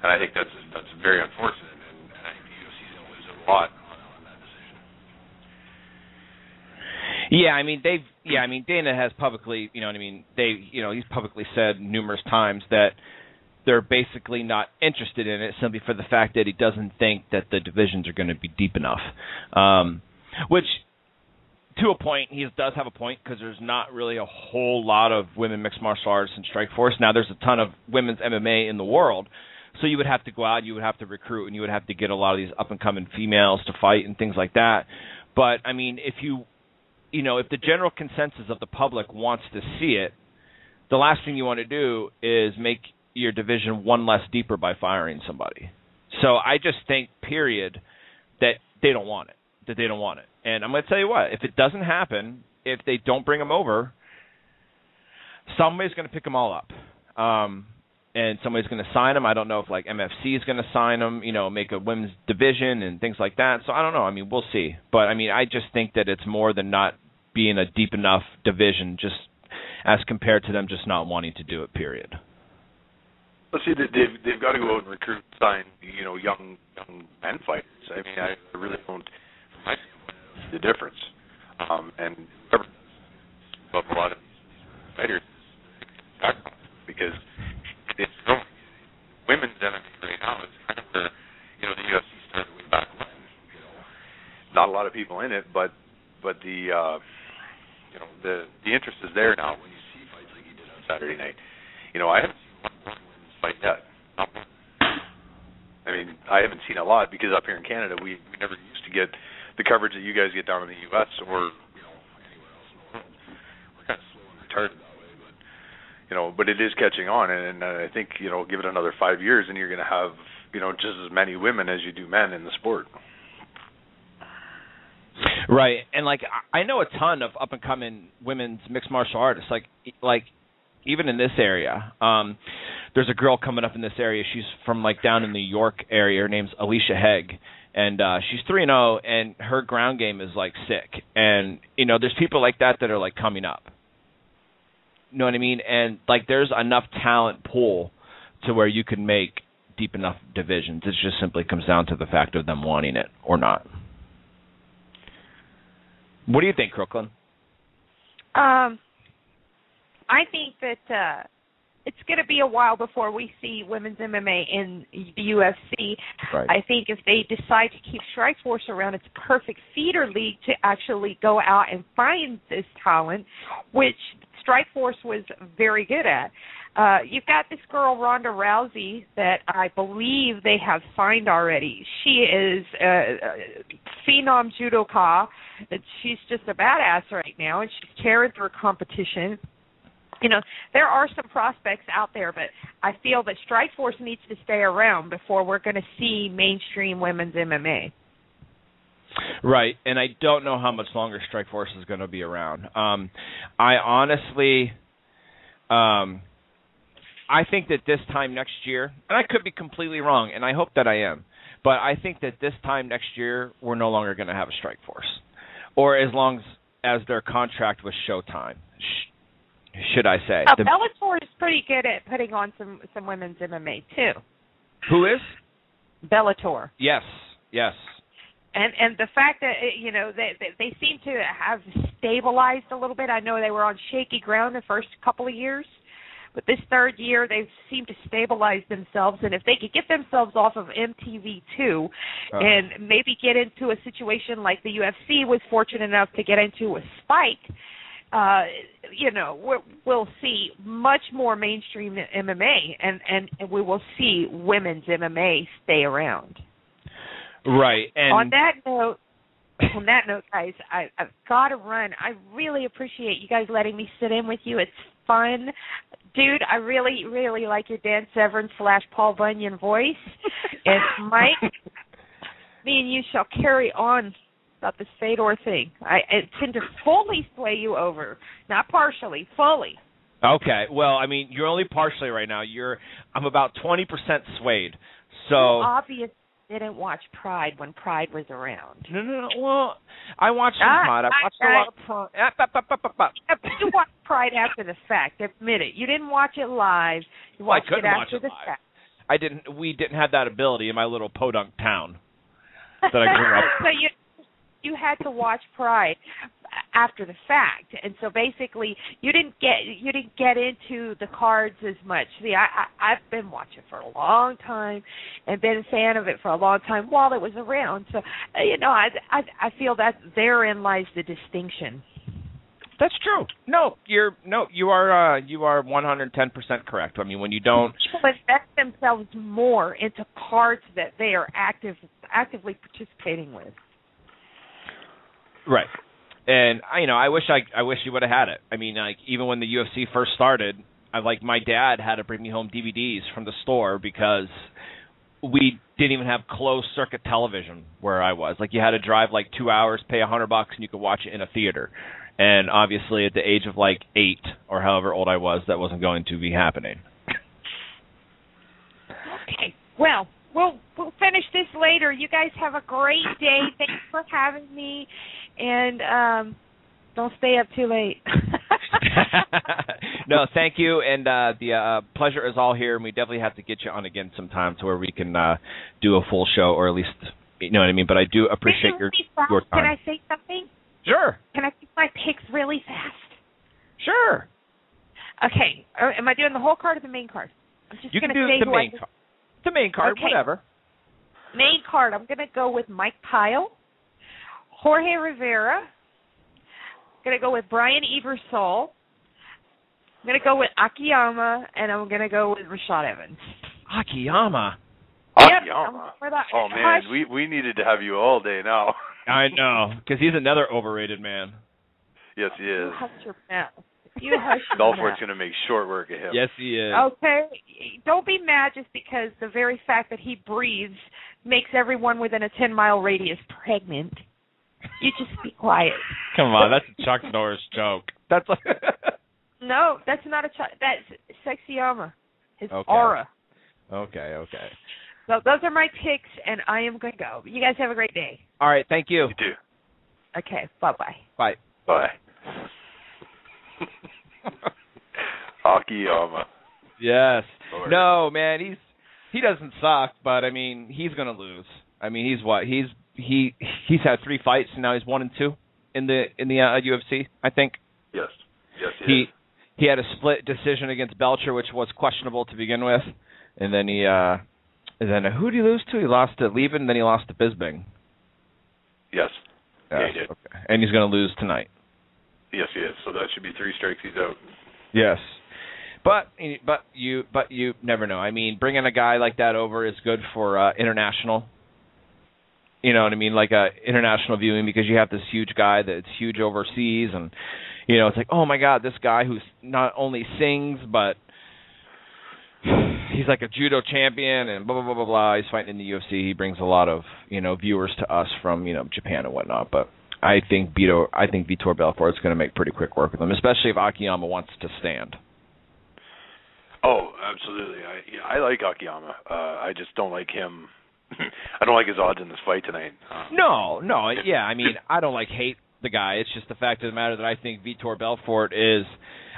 And I think that's very unfortunate, and I think the UFC is going to lose a lot on that decision. Yeah, I mean Dana has publicly, he's publicly said numerous times that they're basically not interested in it simply for the fact that he doesn't think that the divisions are going to be deep enough. Which, to a point, he does have a point because there's not really a whole lot of women mixed martial artists in Strikeforce. Now, there's a ton of women's MMA in the world, so you would have to go out, you would have to recruit, and you would have to get a lot of these up-and-coming females to fight and things like that. But, I mean, if the general consensus of the public wants to see it, the last thing you want to do is make your division one less deeper by firing somebody. So I just think, period, that they don't want it. And I'm going to tell you what, if it doesn't happen, if they don't bring them over, somebody's going to pick them all up. And somebody's going to sign them. I don't know if, MFC is going to sign them, make a women's division and things like that. So I don't know. I mean, we'll see. But, I mean, I just think that it's more than not being a deep enough division just as compared to them just not wanting to do it, period. Well, see, they've got to go out and recruit, sign, young men fighters. I mean, I really don't, from my standpoint, see the difference. And whoever above a lot of fighters because it's growing. Women's MMA right now is kind of where, the UFC started way back when. Not a lot of people in it, but the interest is there now when you see fights like he did on Saturday night. I haven't seen one women's fight yet. Not one. I mean, I haven't seen a lot because up here in Canada we never used to get the coverage that you guys get down in the U.S. or anywhere else in the world. We're kind of slow and retarded that way, but it is catching on, and I think give it another 5 years and you're going to have just as many women as you do men in the sport. Right, and I know a ton of up and coming women's mixed martial artists. even in this area. There's a girl coming up in this area. She's from like down in the York area. Her name's Alicia Hegg, and she's 3-0, and her ground game is like sick. And there's people like that are like coming up. You know what I mean? And like there's enough talent pool to where you can make deep enough divisions. It just simply comes down to the fact of them wanting it or not. What do you think, Crooklyn? I think that it's going to be a while before we see women's MMA in the UFC. Right. I think if they decide to keep Strikeforce around, it's a perfect feeder league to actually go out and find this talent, which Strikeforce was very good at. You've got this girl, Ronda Rousey, that I believe they have signed already. She is a phenom judoka. She's just a badass right now, and she's carried through competition. There are some prospects out there, but I feel that Strikeforce needs to stay around before we're going to see mainstream women's MMA. Right, and I don't know how much longer Strikeforce is going to be around. I honestly, I think that this time next year, and I could be completely wrong, and I hope that I am, but I think that this time next year we're no longer going to have a Strikeforce, or as long as their contract with Showtime. Should I say? Bellator is pretty good at putting on some women's MMA too. Who is? Bellator. Yes. And the fact that they seem to have stabilized a little bit. I know they were on shaky ground the first couple of years, but this third year they seem to stabilize themselves. And if they could get themselves off of MTV2 and maybe get into a situation like the UFC was fortunate enough to get into with Spike. We'll see much more mainstream MMA, and we will see women's MMA stay around. Right. And on that note, guys, I've got to run. I really appreciate you guys letting me sit in with you. It's fun. Dude, I really, really like your Dan Severn / Paul Bunyan voice. And Mike, me and you shall carry on about this Fedor thing. I tend to fully sway you over, not partially, fully. Okay. Well, I mean, you're only partially right now. I'm about 20% swayed. So obvious. Didn't watch Pride when Pride was around. No. Well, I watched some Pride. I watched a lot of Pride. You watched Pride after the fact. Admit it. You didn't watch it live. You watched it after the fact. I didn't. We didn't have that ability in my little podunk town that I grew up. So you had to watch Pride after the fact, and so basically you didn't get into the cards as much. See, I've been watching for a long time and been a fan of it for a long time while it was around. So I feel that therein lies the distinction. That's true. You are 110% correct. I mean, when you don't people invest themselves more into cards that they are actively participating with. Right. And I wish you would have had it. I mean, like even when the UFC first started, my dad had to bring me home DVDs from the store because we didn't even have closed circuit television where I was. Like you had to drive like 2 hours, pay $100, and you could watch it in a theater. And obviously, at the age of like 8 or however old I was, that wasn't going to be happening. Okay. Well, we'll finish this later. You guys have a great day. Thanks for having me. And don't stay up too late. No, thank you. And the pleasure is all here. And we definitely have to get you on again sometime to where we can do a full show, or at least, you know what I mean? But I do appreciate your time. Can I say something? Sure. Can I keep my picks really fast? Sure. Okay. Am I doing the whole card or the main card? I'm just going to say the main card. The main card, okay. Whatever. Main card, I'm going to go with Mike Pyle, Jorge Rivera. I'm going to go with Brian Ebersol. I'm going to go with Akiyama, and I'm going to go with Rashad Evans. Akiyama? Akiyama? Oh, man, we needed to have you all day now. I know, because he's another overrated man. Yes, he is. Hush your mouth. You hush your mouth. Thorwart's going to make short work of him. Yes, he is. Okay. Don't be mad just because the very fact that he breathes makes everyone within a 10-mile radius pregnant. You just be quiet. Come on, that's a Chuck Norris joke. That's like No, that's not a child. That's Sexyama. His Okay. aura. Okay. So those are my picks, and I am going to go. You guys have a great day. All right, thank you. You too. Okay, bye-bye. Bye. Bye. Akiyama. Yes. Lord. No, man, he doesn't suck, but I mean, he's going to lose. I mean, he's had 3 fights and now he's 1-2 in the UFC, I think. Yes. Yes, he is. He had a split decision against Belcher, which was questionable to begin with, and then who did he lose to? He lost to Lieben, then he lost to Bisping. Yes. Yes, Yeah, he did. okay. And he's going to lose tonight. Yes, he is. So that should be 3 strikes. He's out. Yes. But you never know. I mean, bringing a guy like that over is good for international. You know what I mean? Like international viewing, because you have this huge guy that's huge overseas, and you know it's like, oh my God, this guy who's not only sings but he's like a judo champion and blah blah blah blah blah. He's fighting in the UFC. He brings a lot of viewers to us from Japan and whatnot. But I think Vitor Belfort is going to make pretty quick work with him, especially if Akiyama wants to stand. Oh, absolutely. I like Akiyama. I just don't like him. I don't like his odds in this fight tonight. No, yeah. I mean, I don't hate the guy. It's just the fact of the matter that I think Vitor Belfort is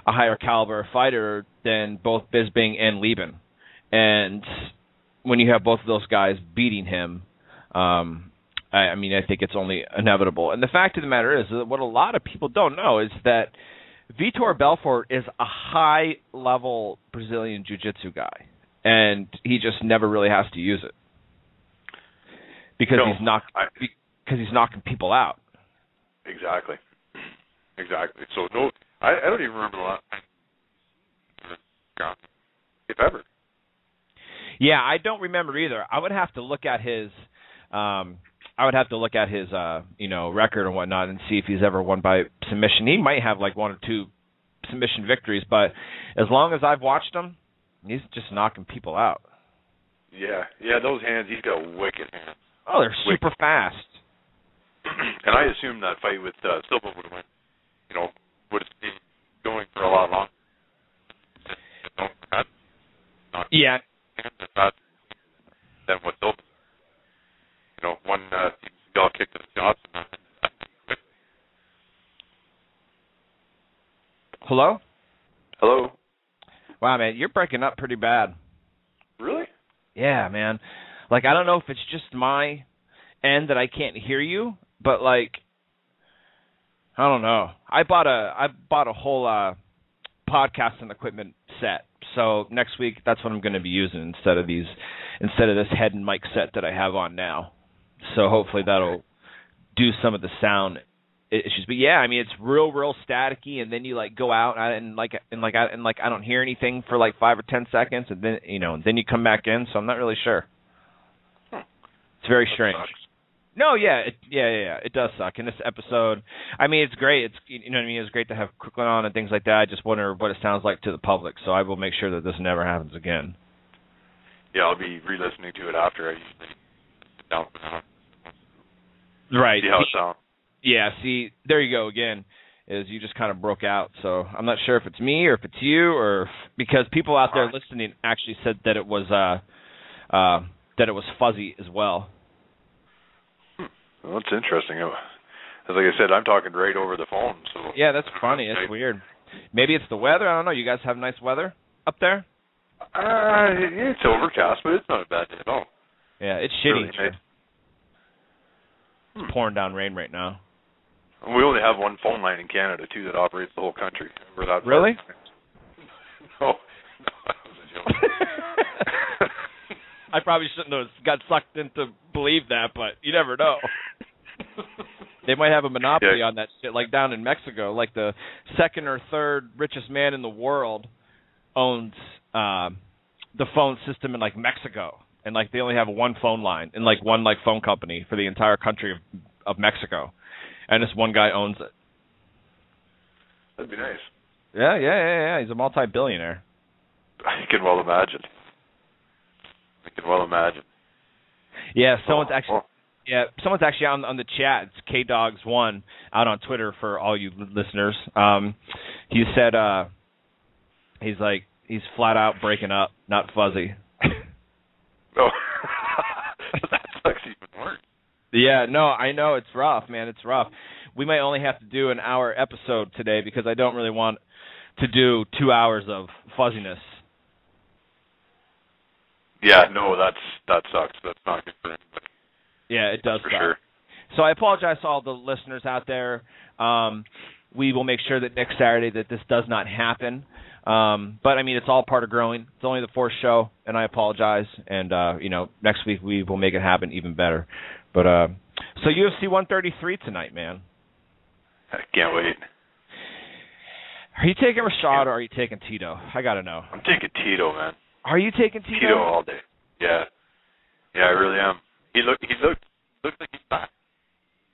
a higher caliber fighter than both Bisping and Lieben. And when you have both of those guys beating him, I mean, I think it's only inevitable. And the fact of the matter is that what a lot of people don't know is that Vitor Belfort is a high-level Brazilian jiu-jitsu guy, and he just never really has to use it because he's knocking people out. Exactly. So no, I don't even remember the last time, if ever. Yeah, I don't remember either. I would have to look at his record and whatnot and see if he's ever won by submission. He might have like 1 or 2 submission victories, but as long as I've watched him, he's just knocking people out. Yeah, those hands, he's got wicked hands. Oh, they're super fast. And I assume that fight with Silva would have went, would have been going for a lot longer. Yeah. Than what Silva. One Seagal kick to the shots. Hello? Hello? Wow, man, you're breaking up pretty bad. Really? Yeah, man. Like, I don't know if it's just my end that I can't hear you, but like, I don't know. I bought a whole podcasting equipment set. So next week, that's what I'm going to be using instead of this head and mic set that I have on now. So hopefully that'll do some of the sound issues. But yeah, I mean, it's real staticky, and then you like go out and I don't hear anything for like 5 or 10 seconds, and then then you come back in. So I'm not really sure. It's very strange. Sucks. No, yeah, it does suck. In this episode, I mean, it's great. It's it's great to have Crooklyn on and things like that. I just wonder what it sounds like to the public. So I will make sure that this never happens again. Yeah, I'll be re-listening to it after I usually sit down for an hour. Right. See how it sounds. Yeah, see, there you go again, is you just kind of broke out. So I'm not sure if it's me or if it's you, or because people out there listening actually said that it was fuzzy as well. Well, that's interesting. As like I said, I'm talking right over the phone. So yeah, that's funny. It's weird. Maybe it's the weather. I don't know. You guys have nice weather up there? It's overcast, but it's not a bad day at all. Yeah, it's shitty. Really nice. It's pouring down rain right now. We only have one phone line in Canada, too, that operates the whole country. Really? No, that was a joke. I probably shouldn't have got sucked in to believe that, but you never know. They might have a monopoly on that shit, like down in Mexico. Like the second or third richest man in the world owns the phone system in like Mexico, and like they only have one phone line and like one like phone company for the entire country of Mexico, and this one guy owns it. That'd be nice. Yeah. He's a multi-billionaire. I can well imagine. Yeah, someone's actually on the chat. It's KDogs1 out on Twitter for all you listeners. He said he's flat out breaking up, not fuzzy. Oh, that sucks even worse. Yeah, no, I know it's rough, man. It's rough. We might only have to do an hour episode today because I don't really want to do 2 hours of fuzziness. Yeah, no, that sucks. That's not good for anybody. Yeah, it does for suck. sure. So I apologize to all the listeners out there. We will make sure that next Saturday that this does not happen. But, I mean, it's all part of growing. It's only the fourth show, and I apologize. And, next week we will make it happen even better. But so UFC 133 tonight, man. I can't wait. Are you taking Rashad or are you taking Tito? I got to know. I'm taking Tito, man. Are you taking Tito? Tito all day. Yeah. Yeah, I really am. He looks like he's back.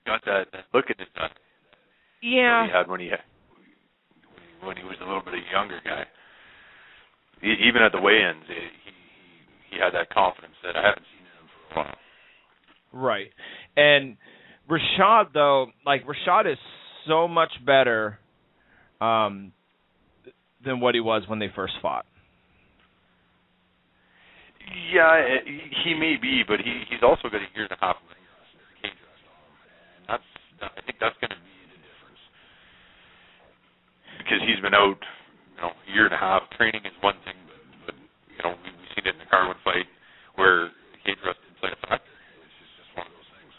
Got that look in his eye. Yeah. He had when he was a little bit of a younger guy. Even at the weigh-ins, he had that confidence that I haven't seen in him for a while. Right. And Rashad, though, Rashad is so much better than what he was when they first fought. Yeah, he may be, but he's also got a year and a half of cage rest. And I think that's going to be the difference. Because he's been out, a year and a half. Training is one thing, but we've seen it in the Carwin fight where cage rest didn't play a factor. It's just one of those things.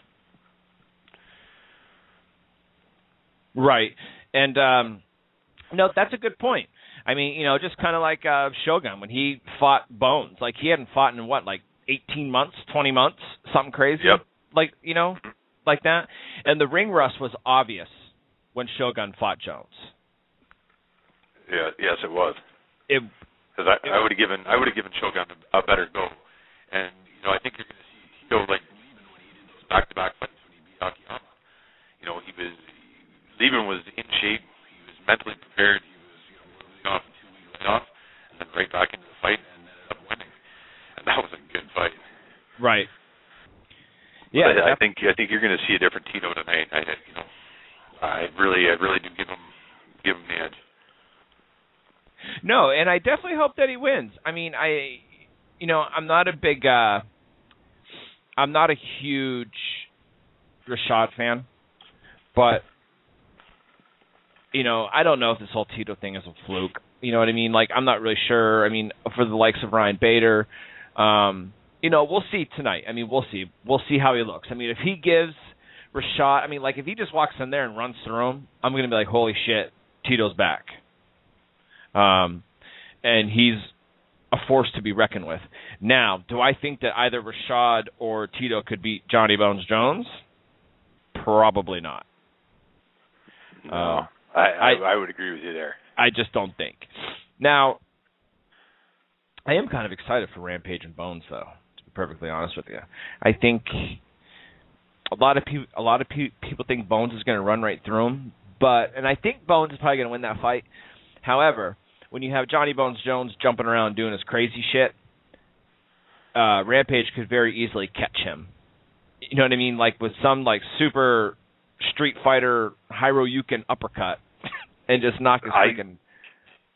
Right. And, no, that's a good point. I mean, just kind of like Shogun when he fought Bones. Like, he hadn't fought in, 18 months, 20 months, something crazy? Yep. Like that. And the ring rust was obvious when Shogun fought Jones. Yeah, yes, it was. Because I would have given Shogun a better go. And, I think you're going to see Tito, Lieben when he did those back-to-back fights when he beat Akiyama. Lieben was in shape. He was mentally prepared. He was, really off 2 weeks laid off, and then right back into the fight and ended up winning. And that was a good fight. Right. Yeah. I think you're going to see a different Tito tonight. I really do give him the edge. No, and I definitely hope that he wins. I mean, I'm not a huge Rashad fan, but I don't know if this whole Tito thing is a fluke. You know what I mean? I'm not really sure. I mean, for the likes of Ryan Bader, we'll see tonight. I mean, we'll see. We'll see how he looks. I mean, if he gives Rashad, if he just walks in there and runs through him, I'm going to be like, holy shit, Tito's back. And he's a force to be reckoned with. Now, do I think that either Rashad or Tito could beat Johnny Bones Jones? Probably not. No. I would agree with you there. I just don't think. Now, I am kind of excited for Rampage and Bones, though, to be perfectly honest with you. I think a lot of people think Bones is going to run right through him, and I think Bones is probably going to win that fight. However, when you have Johnny Bones Jones jumping around doing his crazy shit, Rampage could very easily catch him. You know what I mean? With some super Street Fighter Hiroyukin uppercut and just knock his freaking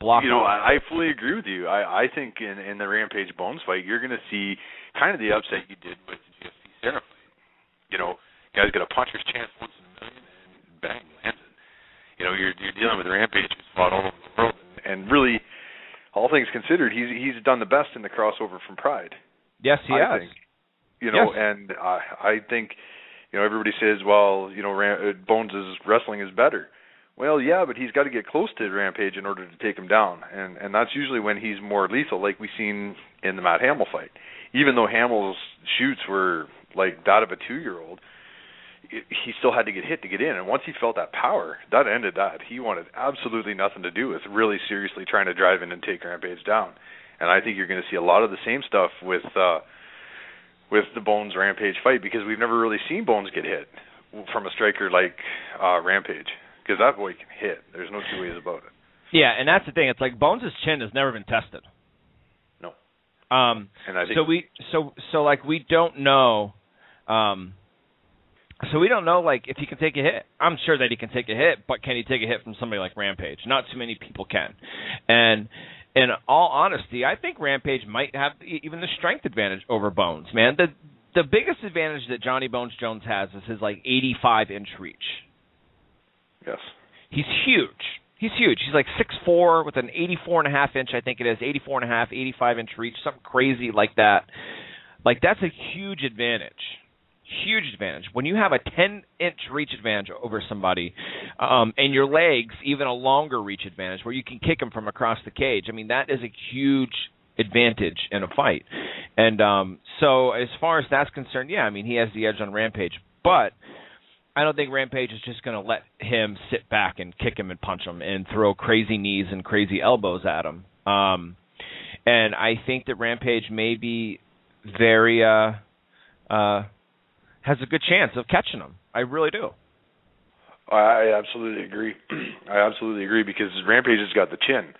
block off. I fully agree with you. I think in the Rampage Bones fight, you're going to see kind of the upset you did with the GSP Sarah fight. Guy's got a puncher's chance once in a million, and bang, lands it. You're dealing with Rampage who's fought all over the world, and really, all things considered, he's done the best in the crossover from Pride. Yes, he has. Think. And I think, everybody says, well, Bones' wrestling is better. Well, yeah, but he's got to get close to Rampage in order to take him down, and that's usually when he's more lethal, like we've seen in the Matt Hamill fight. Even though Hamill's shoots were like that of a 2-year-old, he still had to get hit to get in, and once he felt that power, that ended that. He wanted absolutely nothing to do with really seriously trying to drive in and take Rampage down. And I think you're going to see a lot of the same stuff with the Bones Rampage fight, because we've never really seen Bones get hit from a striker like Rampage, because that boy can hit. There's no two ways about it. Yeah, and that's the thing. It's like Bones' chin has never been tested. No. And I think we don't know. So we don't know, if he can take a hit. I'm sure that he can take a hit, but can he take a hit from somebody like Rampage? Not too many people can. And in all honesty, I think Rampage might have even the strength advantage over Bones, man. The biggest advantage that Johnny Bones Jones has is his 85-inch reach. Yes. He's huge. He's huge. He's 6'4" with an 84.5-inch, I think it is, 84.5, 85-inch reach, something crazy like that. That's a huge advantage. Huge advantage. When you have a 10-inch reach advantage over somebody, and your legs, even a longer reach advantage where you can kick them from across the cage, I mean, that is a huge advantage in a fight. And so as far as that's concerned, yeah, I mean, he has the edge on Rampage. But I don't think Rampage is just going to let him sit back and kick him and punch him and throw crazy knees and crazy elbows at him. And I think that Rampage may be very has a good chance of catching him. I really do. I absolutely agree. I absolutely agree because Rampage has got the chin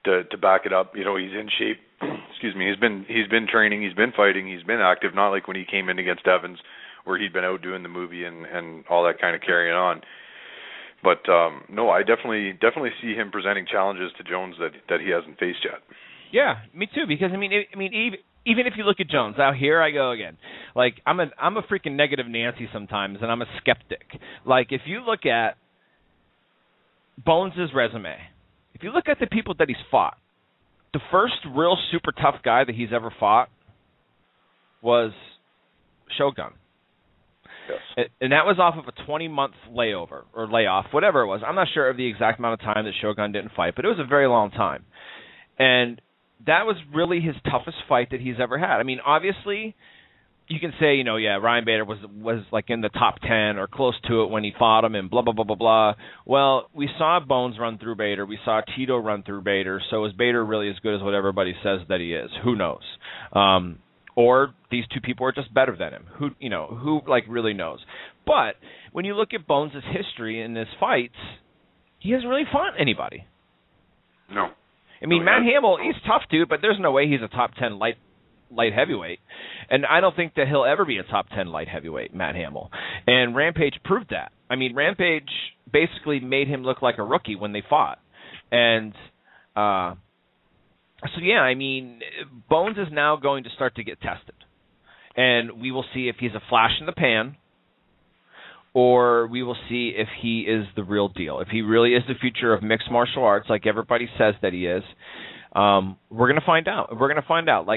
to back it up. He's in shape. Excuse me. He's been training. He's been fighting. He's been active. Not like when he came in against Evans, where he'd been out doing the movie and all that kind of carrying on. But no, I definitely see him presenting challenges to Jones that he hasn't faced yet. Yeah, me too. Because even if you look at Jones, now here I go again. I'm a freaking negative Nancy sometimes, and I'm a skeptic. If you look at Bones' resume, if you look at the people that he's fought, the first real super tough guy that he's ever fought was Shogun. Yes. And that was off of a 20-month layover or layoff, whatever it was. I'm not sure of the exact amount of time that Shogun didn't fight, but it was a very long time. And that was really his toughest fight that he's ever had. I mean, obviously, you can say, Ryan Bader was in the top 10 or close to it when he fought him and blah, blah, blah, blah, blah. Well, we saw Bones run through Bader. We saw Tito run through Bader. So is Bader really as good as what everybody says that he is? Who knows? Or these two people are just better than him. Who really knows? But when you look at Bones' history in his fights, he hasn't really fought anybody. No. I mean, Matt Hamill, he's tough, dude, but there's no way he's a top 10 light heavyweight. And I don't think that he'll ever be a top 10 light heavyweight, Matt Hamill. And Rampage proved that. I mean, Rampage basically made him look like a rookie when they fought. And so, yeah, I mean, Bones is now going to start to get tested. And we will see if he's a flash in the pan, or we will see if he is the real deal. If he really is the future of mixed martial arts, like everybody says that he is, we're going to find out. We're going to find out.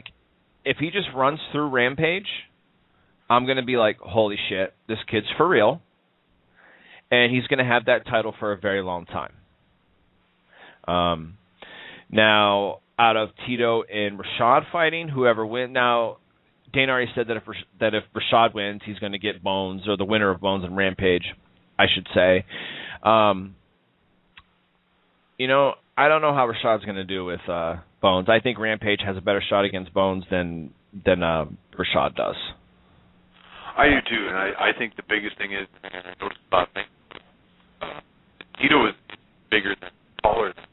If he just runs through Rampage, I'm going to be like, holy shit, this kid's for real. And he's going to have that title for a very long time. Now, out of Tito and Rashad fighting, whoever wins. Now, Dana already said that if Rashad wins, he's going to get Bones, or the winner of Bones and Rampage, I should say. I don't know how Rashad's going to do with Bones. I think Rampage has a better shot against Bones than Rashad does. I do too, and I think the biggest thing is, I noticed last night, Tito is bigger than, taller than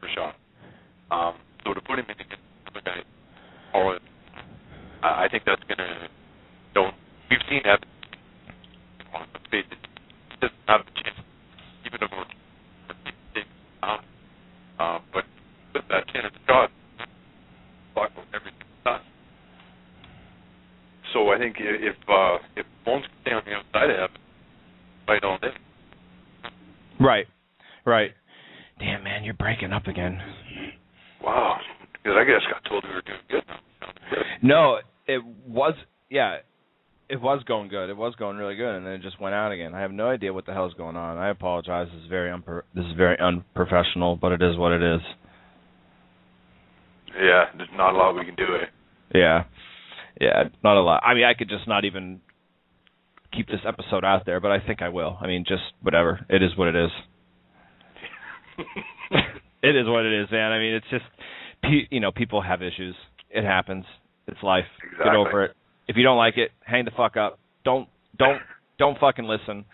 Rashad. So to put him in against a guy taller, I think that's going to, we've seen Evans on the face, it doesn't have the chance, even though we're but with that chin of the shot, block everything done. So I think if Bones can stay on the outside of Evans, fight all day. Right. Damn, man, you're breaking up again. Wow. Because I guess got told we were doing good now. No, it was going good. It was going really good, and then it just went out again. I have no idea what the hell is going on. I apologize. This is very unprofessional, but it is what it is. Yeah, there's not a lot we can do, eh? Yeah, not a lot. I mean, I could just not even keep this episode out there, but I think I will. I mean, just whatever. It is what it is. It is what it is, man. I mean, it's just, people have issues. It happens. It's life. Exactly. Get over it. If you don't like it, hang the fuck up. Don't fucking listen.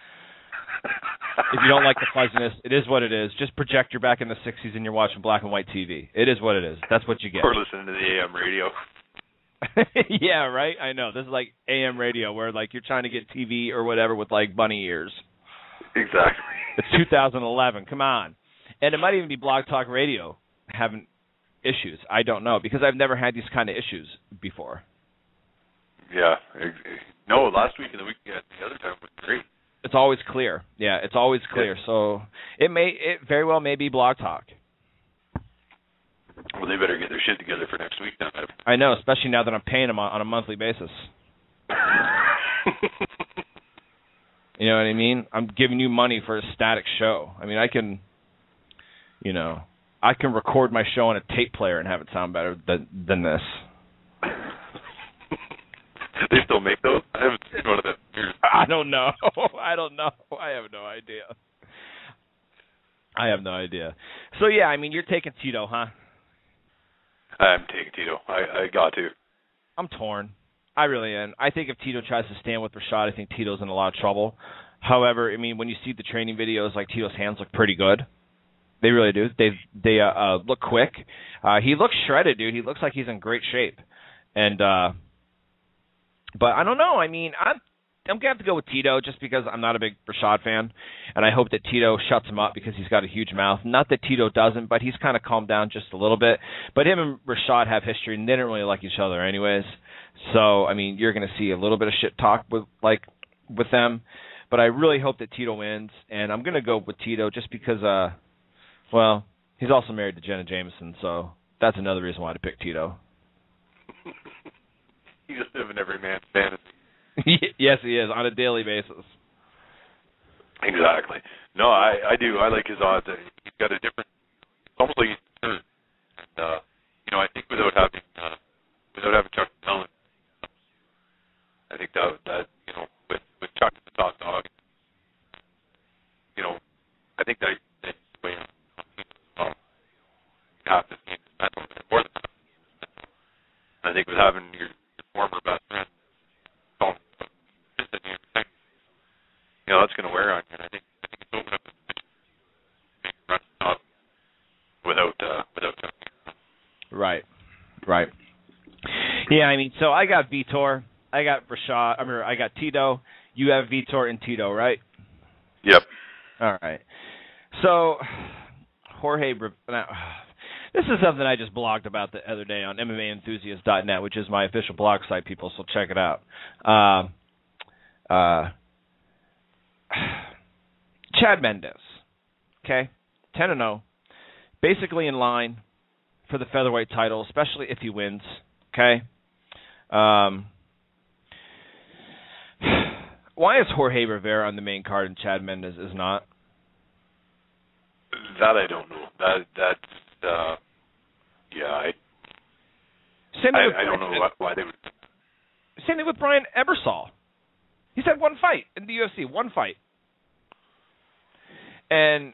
If you don't like the fuzziness, it is what it is. Just project you're back in the 60s and you're watching black and white TV. It is what it is. That's what you get. Or listening to the AM radio. Yeah, right? I know. This is like AM radio where you're trying to get TV or whatever with bunny ears. Exactly. It's 2011. Come on. And it might even be Blog Talk Radio. Haven't issues. I don't know, because I've never had these kind of issues before. Yeah. No, last week and the week the other time was great. It's always clear. Yeah, it's always clear. Yeah. So it very well may be Blog Talk. Well, they better get their shit together for next week then. I know, especially now that I'm paying them on a monthly basis. You know what I mean? I'm giving you money for a static show. I mean, I can record my show on a tape player and have it sound better than this. They still make those? I haven't seen one of them. I don't know. I have no idea. So, yeah, I mean, you're taking Tito, huh? I'm taking Tito. I got to. I'm torn. I really am. I think if Tito tries to stand with Rashad, I think Tito's in a lot of trouble. However, I mean, when you see the training videos, like, Tito's hands look pretty good. They really do. They look quick. He looks shredded, dude. He looks like he's in great shape. And but I don't know. I mean, I'm going to have to go with Tito just because I'm not a big Rashad fan, and I hope that Tito shuts him up because he's got a huge mouth. Not that Tito doesn't, but he's kind of calmed down just a little bit. But him and Rashad have history, and they didn't really like each other anyways. So, I mean, you're going to see a little bit of shit talk with them. But I really hope that Tito wins, and I'm going to go with Tito just because, well, he's also married to Jenna Jameson, so that's another reason why to pick Tito. You just live in every man's fantasy. Yes, he is, on a daily basis. Exactly. No, I do. I like his odds. He's got a different, almost like he's third. And, I think without having Chuck Allen, I think that with Chuck as the top dog, I think that way on half this game is mental, more than half. I think with having your former best friend, that's going to wear on you. And I think it's opened up the run up without Chuck. Right. Yeah, I mean, so I got Vitor, I got Rashad, I got Tito. You have Vitor and Tito, right? Yep. All right. So, Jorge, this is something I just blogged about the other day on MMAenthusiast.net, which is my official blog site, people, so check it out. Chad Mendes, okay, 10-0, basically in line for the featherweight title, especially if he wins, okay? Why is Jorge Rivera on the main card and Chad Mendes is not? That I don't know. I don't know why they would. Same thing with Brian Ebersol. He's had one fight in the UFC, one fight. And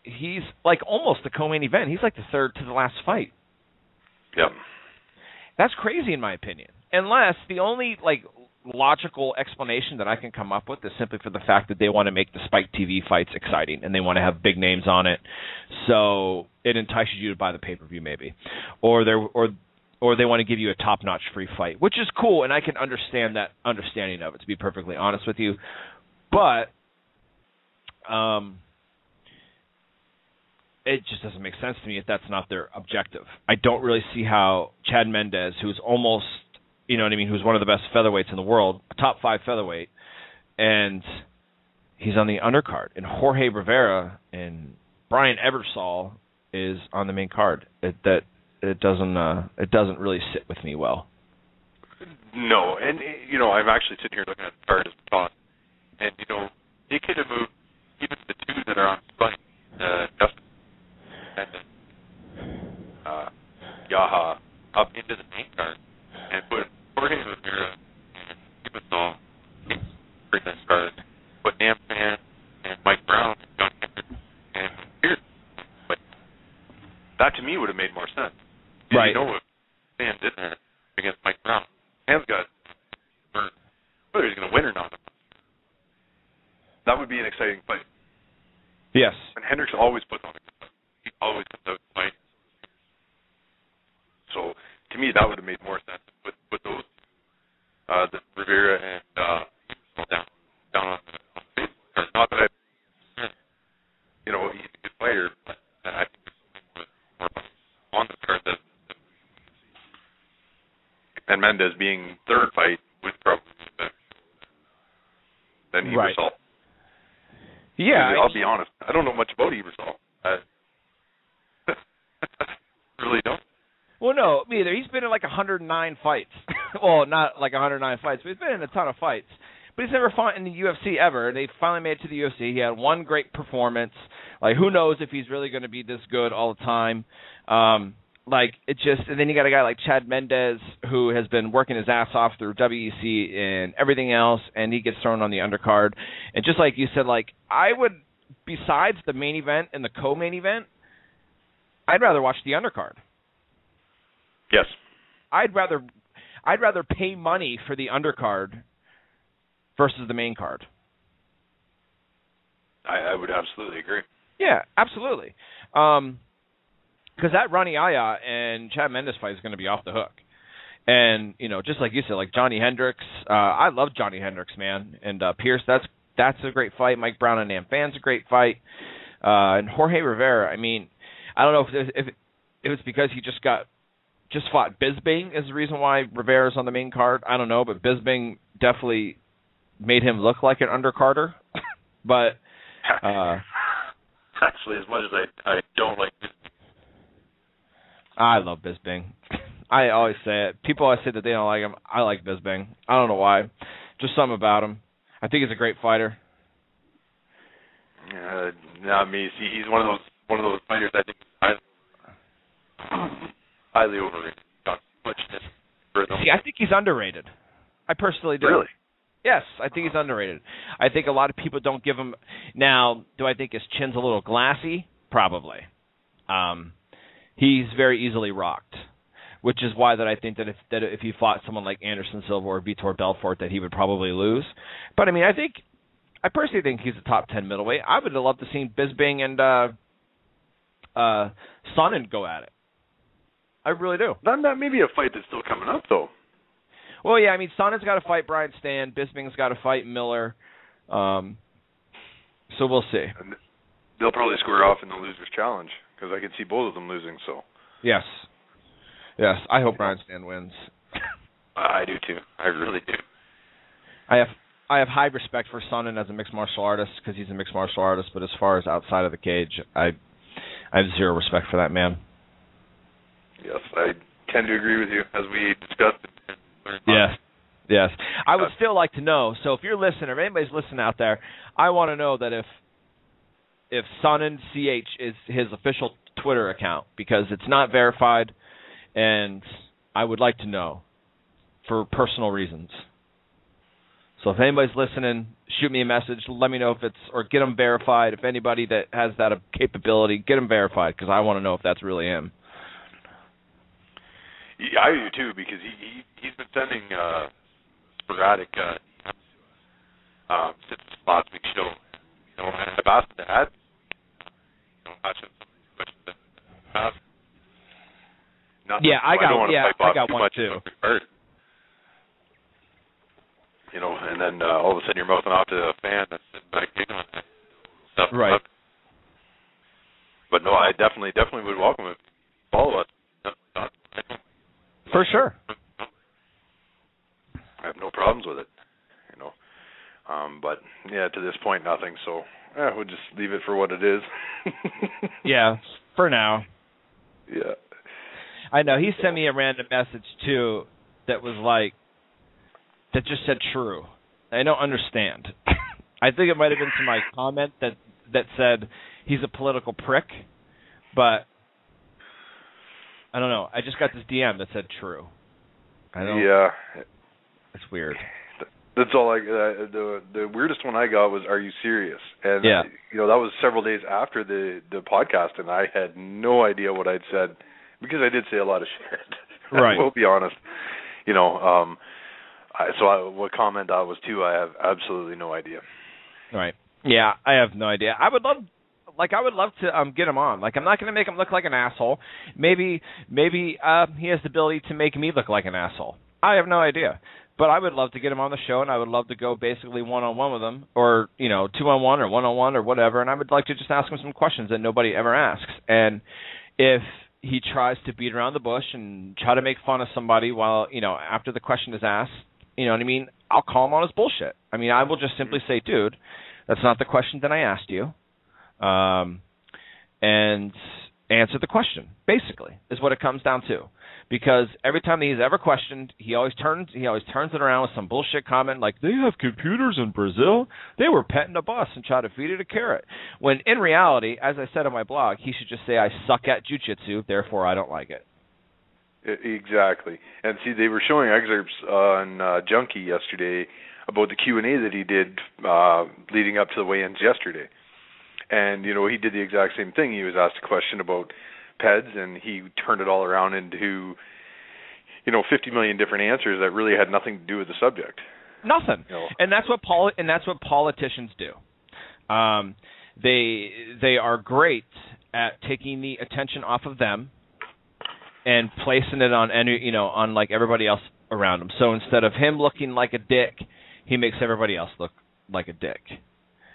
he's like almost the co-main event. He's like the third to the last fight. Yep. That's crazy in my opinion. Unless the only logical explanation that I can come up with is simply for the fact that they want to make the Spike TV fights exciting and they want to have big names on it, so it entices you to buy the pay-per-view maybe, or they want to give you a top-notch free fight, which is cool, and I can understand that understanding of it, to be perfectly honest with you. But it just doesn't make sense to me if that's not their objective. I don't really see how Chad Mendes, who's almost, who's one of the best featherweights in the world, a top 5 featherweight, and he's on the undercard, and Jorge Rivera and Brian Ebersol is on the main card. It doesn't really sit with me well. No, and I'm actually sitting here looking at the card as we talk, and they could have moved even the two that are on Spike, Justin and Yaha, up into the main card and put Jorge Rivera and Epidsode in pretty nice card. Put Namfan and Mike Brown and John Hendrick and Pierce. But that to me would have made more sense. Right. What Sam did there against Mike Brown. Sam's got whether he's going to win or not. That would be an exciting fight. Yes. And Hendricks always puts on a good fight. He always comes out to fight. So, to me, that would have made more sense to put those, the Rivera and down on the face. Not that he's a good fighter, but I think there's more Mendes being third fight would probably be better than Ebersol. Yeah. I'll be honest. I don't know much about Ebersol. I really don't. Well, no, me either. He's been in like 109 fights. Well, not like 109 fights, but he's been in a ton of fights. But he's never fought in the UFC ever. They finally made it to the UFC. He had one great performance. Like, who knows if he's really going to be this good all the time. And then you got a guy like Chad Mendes who has been working his ass off through WEC and everything else, and he gets thrown on the undercard. And just like you said, like, I would, besides the main event and the co-main event, I'd rather watch the undercard. Yes. I'd rather pay money for the undercard versus the main card. I would absolutely agree. Yeah, absolutely. Because that Ronnie Aya and Chad Mendes fight is going to be off the hook. And, you know, just like you said, like Johnny Hendricks, I love Johnny Hendricks, man. And Pierce, that's a great fight. Mike Brown and Nam Fan's a great fight. And Jorge Rivera, I mean, I don't know if it was because he just fought Bisping is the reason why Rivera's on the main card. I don't know, but Bisping definitely made him look like an undercarder. But actually, as much as I don't like Bisping. I love Bisping. I always say it. People always say that they don't like him. I like Bisping. I don't know why. Just something about him. I think he's a great fighter. Not me. See, he's one of those fighters I think is highly overrated. See, I think he's underrated. I personally do. Really? Yes, I think he's underrated. I think a lot of people don't give him. Now, do I think his chin's a little glassy? Probably. He's very easily rocked, which is why that I think that if he fought someone like Anderson Silva or Vitor Belfort, that he would probably lose. But I mean, I personally think he's a top 10 middleweight. I would have loved to see Bisping and Sonnen go at it. I really do. That may be a fight that's still coming up, though. Well, yeah, I mean, Sonnen's got to fight Brian Stan. Bisping's got to fight Miller. So we'll see. And they'll probably square off in the loser's challenge because I can see both of them losing. So yes. I hope Brian Stan wins. I do too. I really do. I have high respect for Sonnen as a mixed martial artist because he's a mixed martial artist. But as far as outside of the cage, I have zero respect for that man. Yes, I tend to agree with you, as we discussed. Yes. I would still like to know, so if you're listening, or if anybody's listening out there, I want to know that if Sonnen CH is his official Twitter account, because it's not verified, and I would like to know for personal reasons. So if anybody's listening, shoot me a message, let me know if it's, or get him verified. If anybody that has that capability, get him verified, because I want to know if that's really him. Yeah, I do too, because he's been sending sporadic since last week's show. You know, I've asked him to add. I got one too. You know, and then all of a sudden you're mouthing off to a fan that's back on stuff. Right. But no, I definitely would welcome it. Follow us. For sure. I have no problems with it, you know. But yeah, to this point, nothing. So we'll just leave it for what it is. Yeah, for now. Yeah. I know. He sent me a random message too that was like, that just said true. I don't understand. I think it might have been to my comment that said he's a political prick, but I don't know. I just got this DM that said true. Yeah. It's weird. That's all the weirdest one I got was, "Are you serious?" And yeah. You know, that was several days after the podcast, and I had no idea what I'd said because I did say a lot of shit. Right. I will be honest. You know, what comment that was too, I have absolutely no idea. Right. Yeah, I have no idea. I would love to get him on. Like, I'm not going to make him look like an asshole. Maybe he has the ability to make me look like an asshole. I have no idea. But I would love to get him on the show, and I would love to go basically one-on-one with him, or, you know, 2-on-1 or 1-on-1 or whatever, and I would like to just ask him some questions that nobody ever asks. And if he tries to beat around the bush and try to make fun of somebody while, after the question is asked, you know what I mean? I'll call him on his bullshit. I mean, I will just simply say, dude, that's not the question that I asked you. And answer the question, basically, is what it comes down to. Because every time that he's ever questioned, he always turns it around with some bullshit comment like, they have computers in Brazil? They were petting a bus and try to feed it a carrot. When in reality, as I said on my blog, he should just say, I suck at jiu-jitsu, therefore I don't like it. Exactly. And see, they were showing excerpts on Junkie yesterday about the Q&A that he did leading up to the weigh-ins yesterday. And, he did the exact same thing. He was asked a question about PEDs, and he turned it all around into, 50 million different answers that really had nothing to do with the subject. Nothing. And that's what politicians do. They are great at taking the attention off of them and placing it on on like everybody else around him. So instead of him looking like a dick, he makes everybody else look like a dick.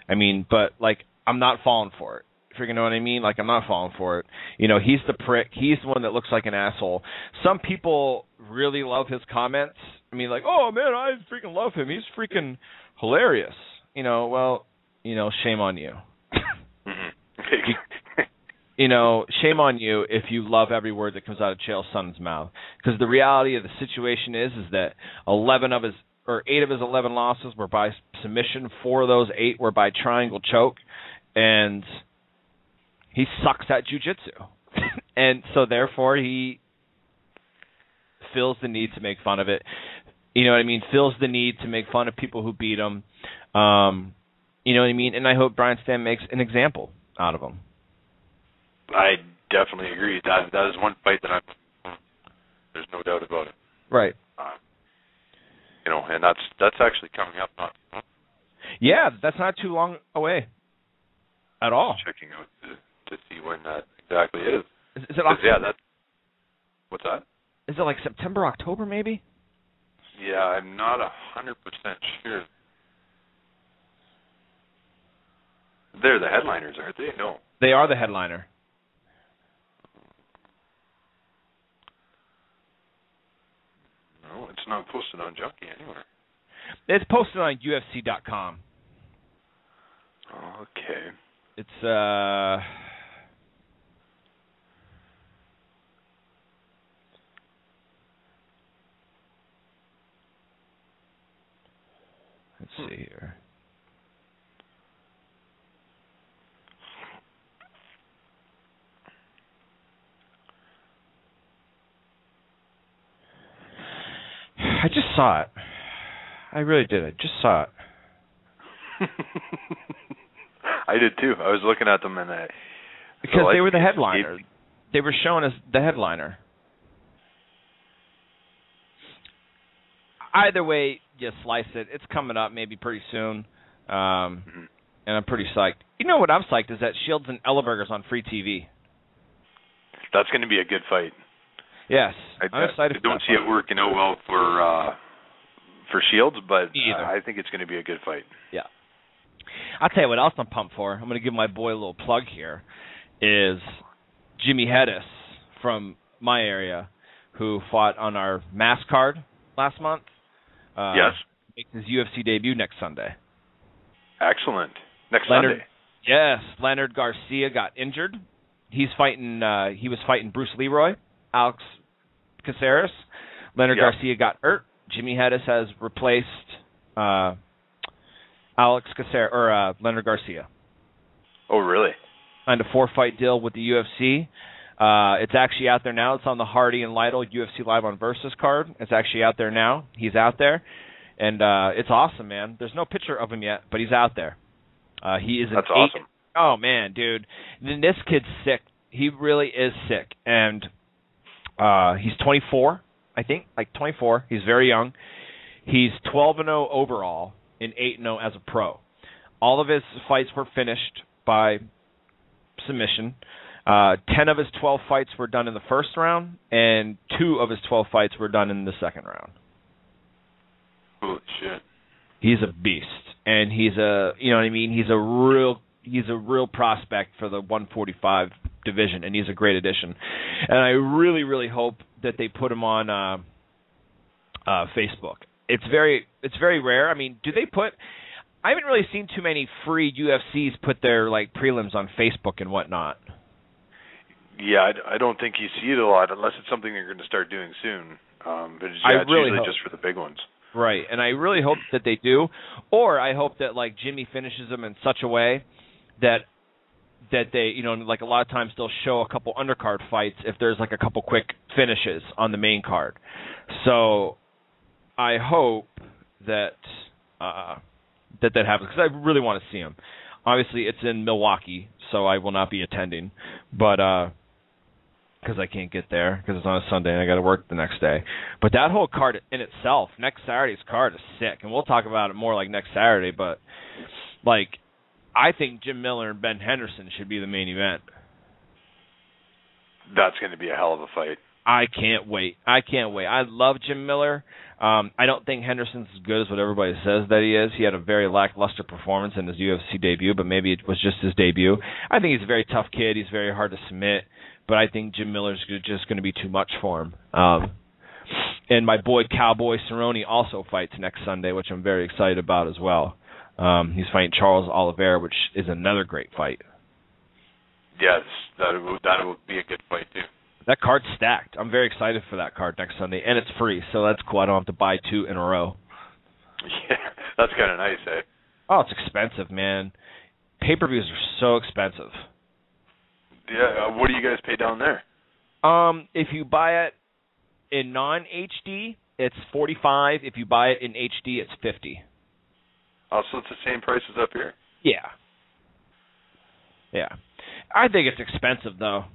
I mean, but like, I'm not falling for it. You know what I mean? Like, I'm not falling for it. He's the prick. He's the one that looks like an asshole. Some people really love his comments. I mean, like, oh, man, I freaking love him. He's freaking hilarious. Shame on you. Shame on you if you love every word that comes out of Chael Sonnen's mouth. Because the reality of the situation is that 8 of his 11 losses were by submission. 4 of those 8 were by triangle choke. And he sucks at jiu-jitsu. And so, therefore, he feels the need to make fun of it. You know what I mean? Feels the need to make fun of people who beat him. You know what I mean? And I hope Brian Stann makes an example out of him. I definitely agree. That is one fight that there's no doubt about it. Right. And that's actually coming up. Yeah, that's not too long away at all. Checking out to see when that exactly is. Is it October? Yeah, what's that? Is it like September, October, maybe? Yeah, I'm not 100% sure. They're the headliners, aren't they? No. They are the headliner. No, it's not posted on Junkie anywhere. It's posted on UFC.com. Okay. It's let's see here. I just saw it. I really did. I just saw it. I did too. I was looking at them because they were the headliner. They were shown as the headliner. Either way you slice it, it's coming up maybe pretty soon, and I'm pretty psyched. You know what I'm psyched is that Shields and Ellenberger's on free TV. That's going to be a good fight. Yes, I'm excited. I don't see it working out well for Shields, but I think it's going to be a good fight. Yeah. I'll tell you what else I'm pumped for. I'm going to give my boy a little plug here. Is Jimmy Hedis from my area, who fought on our mass card last month. Yes. Makes his UFC debut next Sunday. Excellent. Sunday. Yes. Leonard Garcia got injured. He was fighting Bruce Leroy, Alex Caceres. Leonard Garcia got hurt. Jimmy Hedis has replaced Alex Caceres or Leonard Garcia. Oh, really? Signed a 4-fight deal with the UFC. It's actually out there now. It's on the Hardy and Lytle UFC Live on Versus card. It's actually out there now. He's out there, and it's awesome, man. There's no picture of him yet, but he's out there. He is. That's awesome. Oh man, dude, this kid's sick. He really is sick, and he's 24, I think, like 24. He's very young. He's 12-0 overall and 8-0 as a pro. All of his fights were finished by submission. 10 of his 12 fights were done in the first round, and 2 of his 12 fights were done in the second round. Holy shit. He's a beast, and he's a, you know what I mean? He's a real prospect for the 145 division, and he's a great addition. And I really, really hope that they put him on Facebook. It's very rare. I mean, do they put? I haven't really seen too many free UFCs put their like prelims on Facebook and whatnot. Yeah, I don't think you see it a lot unless it's something you're going to start doing soon. But it's usually just for the big ones. Right, and I really hope that they do, or I hope that like Jimmy finishes them in such a way that they, you know, like a lot of times they'll show a couple undercard fights if there's like a couple quick finishes on the main card. So I hope that that happens because I really want to see him. Obviously, it's in Milwaukee, so I will not be attending, but because I can't get there because it's on a Sunday and I got to work the next day. But that whole card in itself, next Saturday's card is sick, and we'll talk about it more like next Saturday. But like, I think Jim Miller and Ben Henderson should be the main event. That's going to be a hell of a fight. I can't wait. I love Jim Miller. I don't think Henderson's as good as what everybody says that he is. He had a very lackluster performance in his UFC debut, but maybe it was just his debut. I think he's a very tough kid. He's very hard to submit, but I think Jim Miller's just going to be too much for him. And my boy Cowboy Cerrone also fights next Sunday, which I'm very excited about as well. He's fighting Charles Oliveira, which is another great fight. Yes, that will be a good fight too. That card's stacked. I'm very excited for that card next Sunday, and it's free, so that's cool. I don't have to buy two in a row. Yeah, that's kind of nice, eh? Oh, it's expensive, man. Pay-per-views are so expensive. Yeah, what do you guys pay down there? If you buy it in non-HD, it's $45. If you buy it in HD, it's $50. Oh, so it's the same price as up here? Yeah. Yeah. I think it's expensive, though.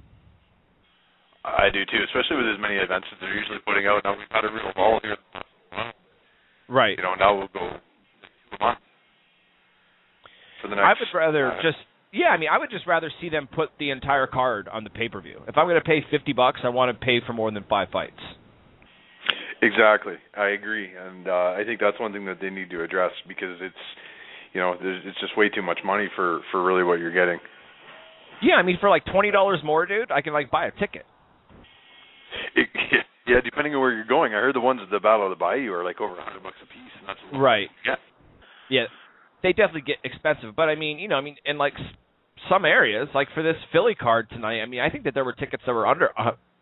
I do too, especially with as many events that they're usually putting out. Now we've had a real ball here. Right. You know, now we'll go 2 months for the next. I would rather I would just rather see them put the entire card on the pay-per-view. If I'm going to pay $50, I want to pay for more than 5 fights. Exactly, I agree, and I think that's one thing that they need to address because it's, you know, it's just way too much money for really what you're getting. Yeah, I mean, for like $20 more, dude, I can like buy a ticket. Yeah, depending on where you're going. I heard the ones at the Battle of the Bayou are like over $100 a piece, and that's right. Yeah, they definitely get expensive. But I mean, you know, in like some areas, like for this Philly card tonight, I mean, I think that there were tickets that were under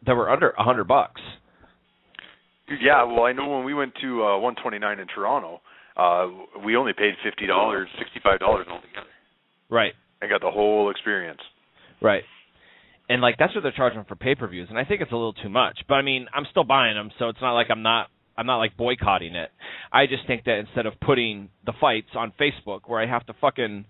$100. Yeah, well, I know when we went to 129 in Toronto, we only paid $50, $65 altogether. Right. I got the whole experience. Right. And like that's what they're charging for pay-per-views, and I think it's a little too much. But I mean, I'm still buying them, so it's not like I'm not like boycotting it. I just think that instead of putting the fights on Facebook, where I have to fucking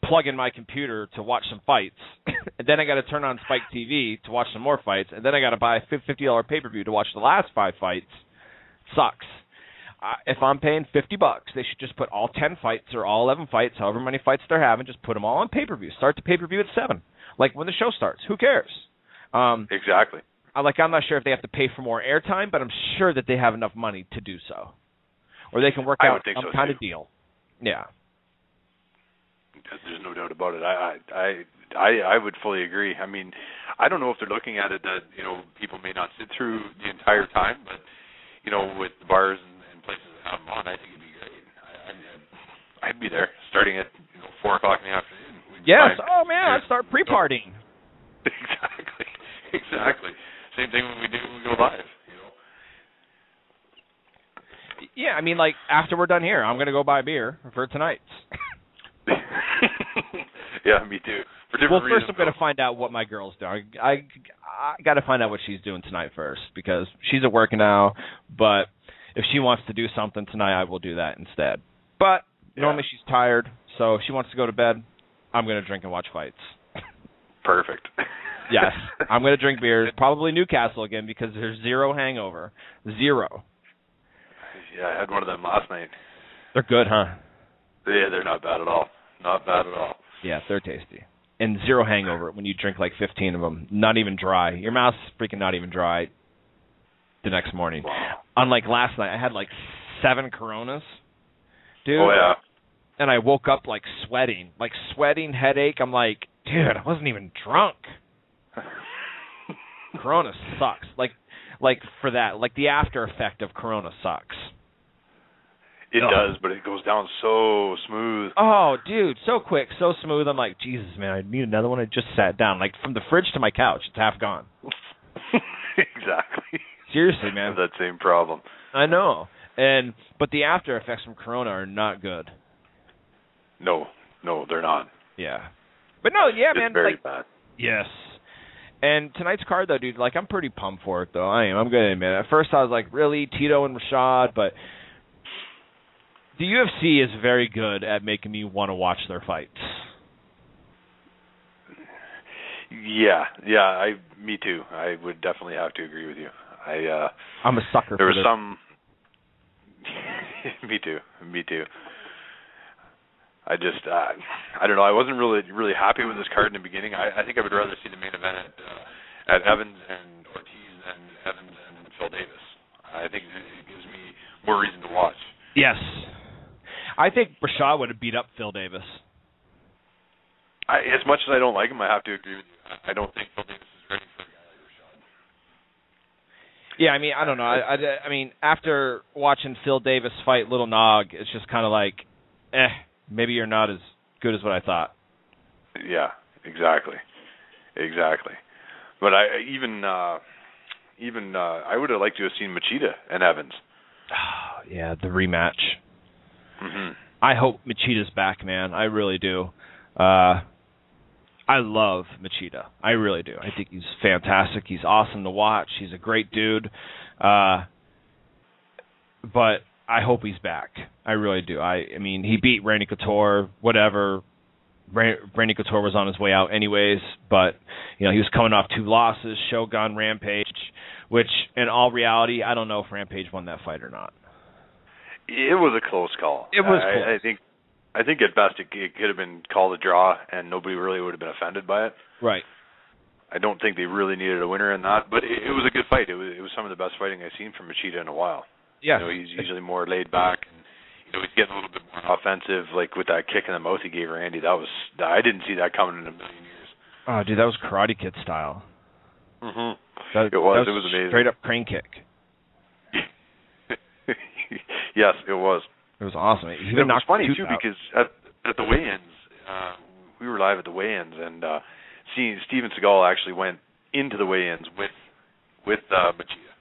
plug in my computer to watch some fights, and then I got to turn on Spike TV to watch some more fights, and then I got to buy a $50 pay-per-view to watch the last 5 fights, sucks. If I'm paying $50, they should just put all 10 fights or all 11 fights, however many fights they're having, just put them all on pay-per-view. Start the pay-per-view at 7. Like when the show starts, who cares? Exactly. I'm not sure if they have to pay for more airtime, but I'm sure that they have enough money to do so, or they can work out some kind of deal. Yeah. There's no doubt about it. I would fully agree. I mean, I don't know if they're looking at it that, you know, people may not sit through the entire time, but, you know, with the bars and places that have them on, I think it'd be great. I'd be there starting at 4 o'clock in the afternoon. Yes. Oh man, I'd start pre-partying. Exactly. Same thing when we go live. You know. Yeah, I mean, like after we're done here, I'm gonna go buy beer for tonight's. Yeah, me too. For different reasons. First I'm gonna find out what my girl's doing. I got to find out what she's doing tonight first because she's at work now. But if she wants to do something tonight, I will do that instead. But normally she's tired, so if she wants to go to bed, I'm going to drink and watch fights. Perfect. Yes. I'm going to drink beers, probably Newcastle again because there's zero hangover. Zero. Yeah, I had one of them last night. They're good, huh? Yeah, they're not bad at all. Not bad at all. Yeah, they're tasty. And zero hangover when you drink like 15 of them. Not even dry. Your mouth's freaking not even dry the next morning. Wow. Unlike last night, I had like 7 Coronas. Dude. Oh, yeah. And I woke up like sweating, headache. I'm like, dude, I wasn't even drunk. Corona sucks. Like for that, like the after effect of Corona sucks. It does, but it goes down so smooth. Oh, dude, so quick, so smooth. I'm like, Jesus, man, I need another one. I just sat down. Like, from the fridge to my couch, it's half gone. Exactly. Seriously, man. That same problem. I know. But the after effects from Corona are not good. No, they're not. Yeah. But no, yeah, man. It's very bad. Yes. And tonight's card, though, dude, like, I'm pretty pumped for it, though. I am. I'm going to admit it. At first, I was like, really? Tito and Rashad? But the UFC is very good at making me want to watch their fights. Yeah, me too. I would definitely have to agree with you. I'm a sucker there for was this. some. Me too. I just, I don't know. I wasn't really happy with this card in the beginning. I think I would rather see the main event at Evans and Ortiz than Evans and Phil Davis. I think it gives me more reason to watch. Yes. I think Rashad would have beat up Phil Davis. As much as I don't like him, I have to agree with you. I don't think Phil Davis is ready for a guy like Rashad. Yeah, I mean, I don't know. I mean, after watching Phil Davis fight Little Nog, it's just kind of like, maybe you're not as good as what I thought. Yeah, exactly. But I would have liked to have seen Machida and Evans. Oh, yeah, the rematch. Mm-hmm. I hope Machida's back, man. I really do. I love Machida. I really do. I think he's fantastic. He's awesome to watch. He's a great dude. But I hope he's back. I really do. I mean, he beat Randy Couture, whatever. Randy Couture was on his way out anyways, but he was coming off 2 losses, Shogun, Rampage, which in all reality, I don't know if Rampage won that fight or not. It was a close call. It was close. I think at best it could have been called a draw, and nobody really would have been offended by it. Right. I don't think they really needed a winner in that, but it was a good fight. It was some of the best fighting I've seen from Machida in a while. Yeah. He's usually more laid back, and he's getting a little bit more offensive, like with that kick in the mouth he gave Randy. I didn't see that coming in a million years. Oh, dude, that was Karate Kid style. Mm-hmm. It was amazing. Straight up crane kick. Yes, it was. It was awesome. It was funny too because at the weigh-ins, we were live at the weigh-ins, and seeing Steven Seagal actually went into the weigh-ins with Machida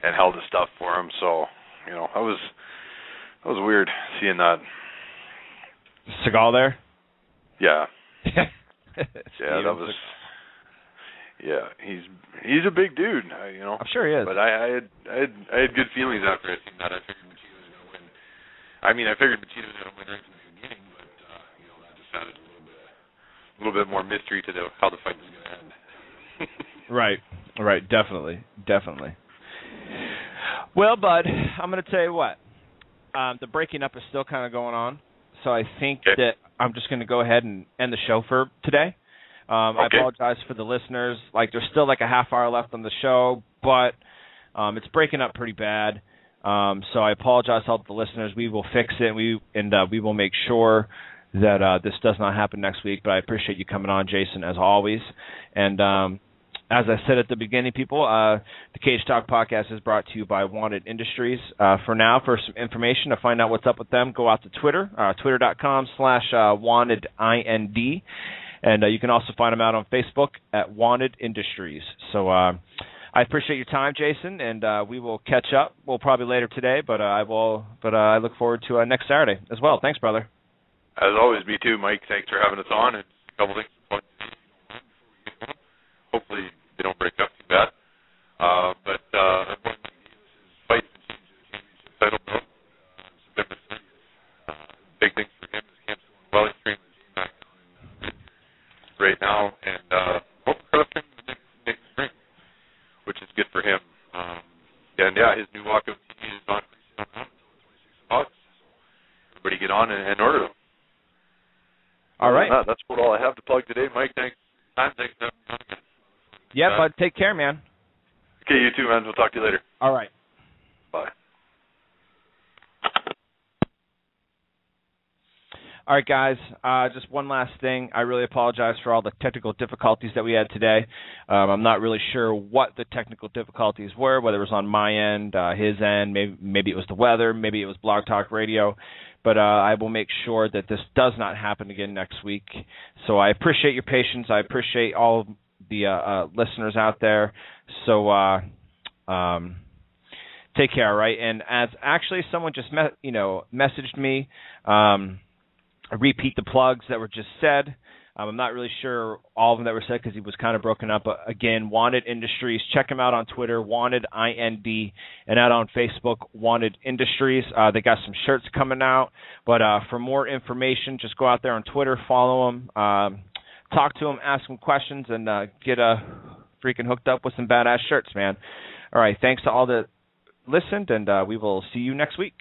and held his stuff for him. So that was weird seeing that. Seagal there? Yeah. Yeah, that was. Yeah, he's a big dude, I'm sure he is. But I had good feelings after I seen that. I figured Machida was going to win. I mean, I figured Machida was going to win right from the beginning, but that just added a little bit more mystery to how the fight was going to end. Right, definitely. Well, bud, I'm going to tell you what. The breaking up is still kind of going on, so I think that I'm just going to go ahead and end the show for today. I apologize for the listeners. There's still a half hour left on the show, but it's breaking up pretty bad. So I apologize to all the listeners. We will fix it, and we will make sure that this does not happen next week. But I appreciate you coming on, Jason, as always. And as I said at the beginning, people, the Cage Talk podcast is brought to you by Wanted Industries. For now, for some information to find out what's up with them, go out to Twitter, twitter.com/WantedInd. And you can also find them out on Facebook at Wanted Industries. So I appreciate your time, Jason, and we will catch up. Well, probably later today, but I look forward to next Saturday as well. Thanks, brother. As always, me too, Mike. Thanks for having us on. And a couple things to point out before we get going. Hopefully they don't break up too bad. But I'm going to use his fight to change the championship title belt September 30th. Big things for him. His camp's going well. He's training with G-Mac right now, and hope to cross him next spring, which is good for him. His new walkout TV is on now until the 26th of August. So everybody get on and order them. All right. That's about all I have to plug today, Mike. Thanks for your time. Thanks for having me on again. Yeah, bud. Take care, man. Okay, you too, man. We'll talk to you later. All right. Bye. All right, guys, just one last thing. I really apologize for all the technical difficulties that we had today. I'm not really sure what the technical difficulties were, whether it was on my end, his end, maybe it was the weather, maybe it was Blog Talk Radio. But I will make sure that this does not happen again next week. So I appreciate your patience. I appreciate all the listeners out there. So take care, right? And as actually someone just messaged me, repeat the plugs that were just said. I'm not really sure all of them that were said because he was kind of broken up. But again, Wanted Industries. Check him out on Twitter, Wanted IND, and out on Facebook, Wanted Industries. They got some shirts coming out. But for more information, just go out there on Twitter, follow them, talk to them, ask them questions, and get freaking hooked up with some badass shirts, man. All right, thanks to all that listened, and we will see you next week.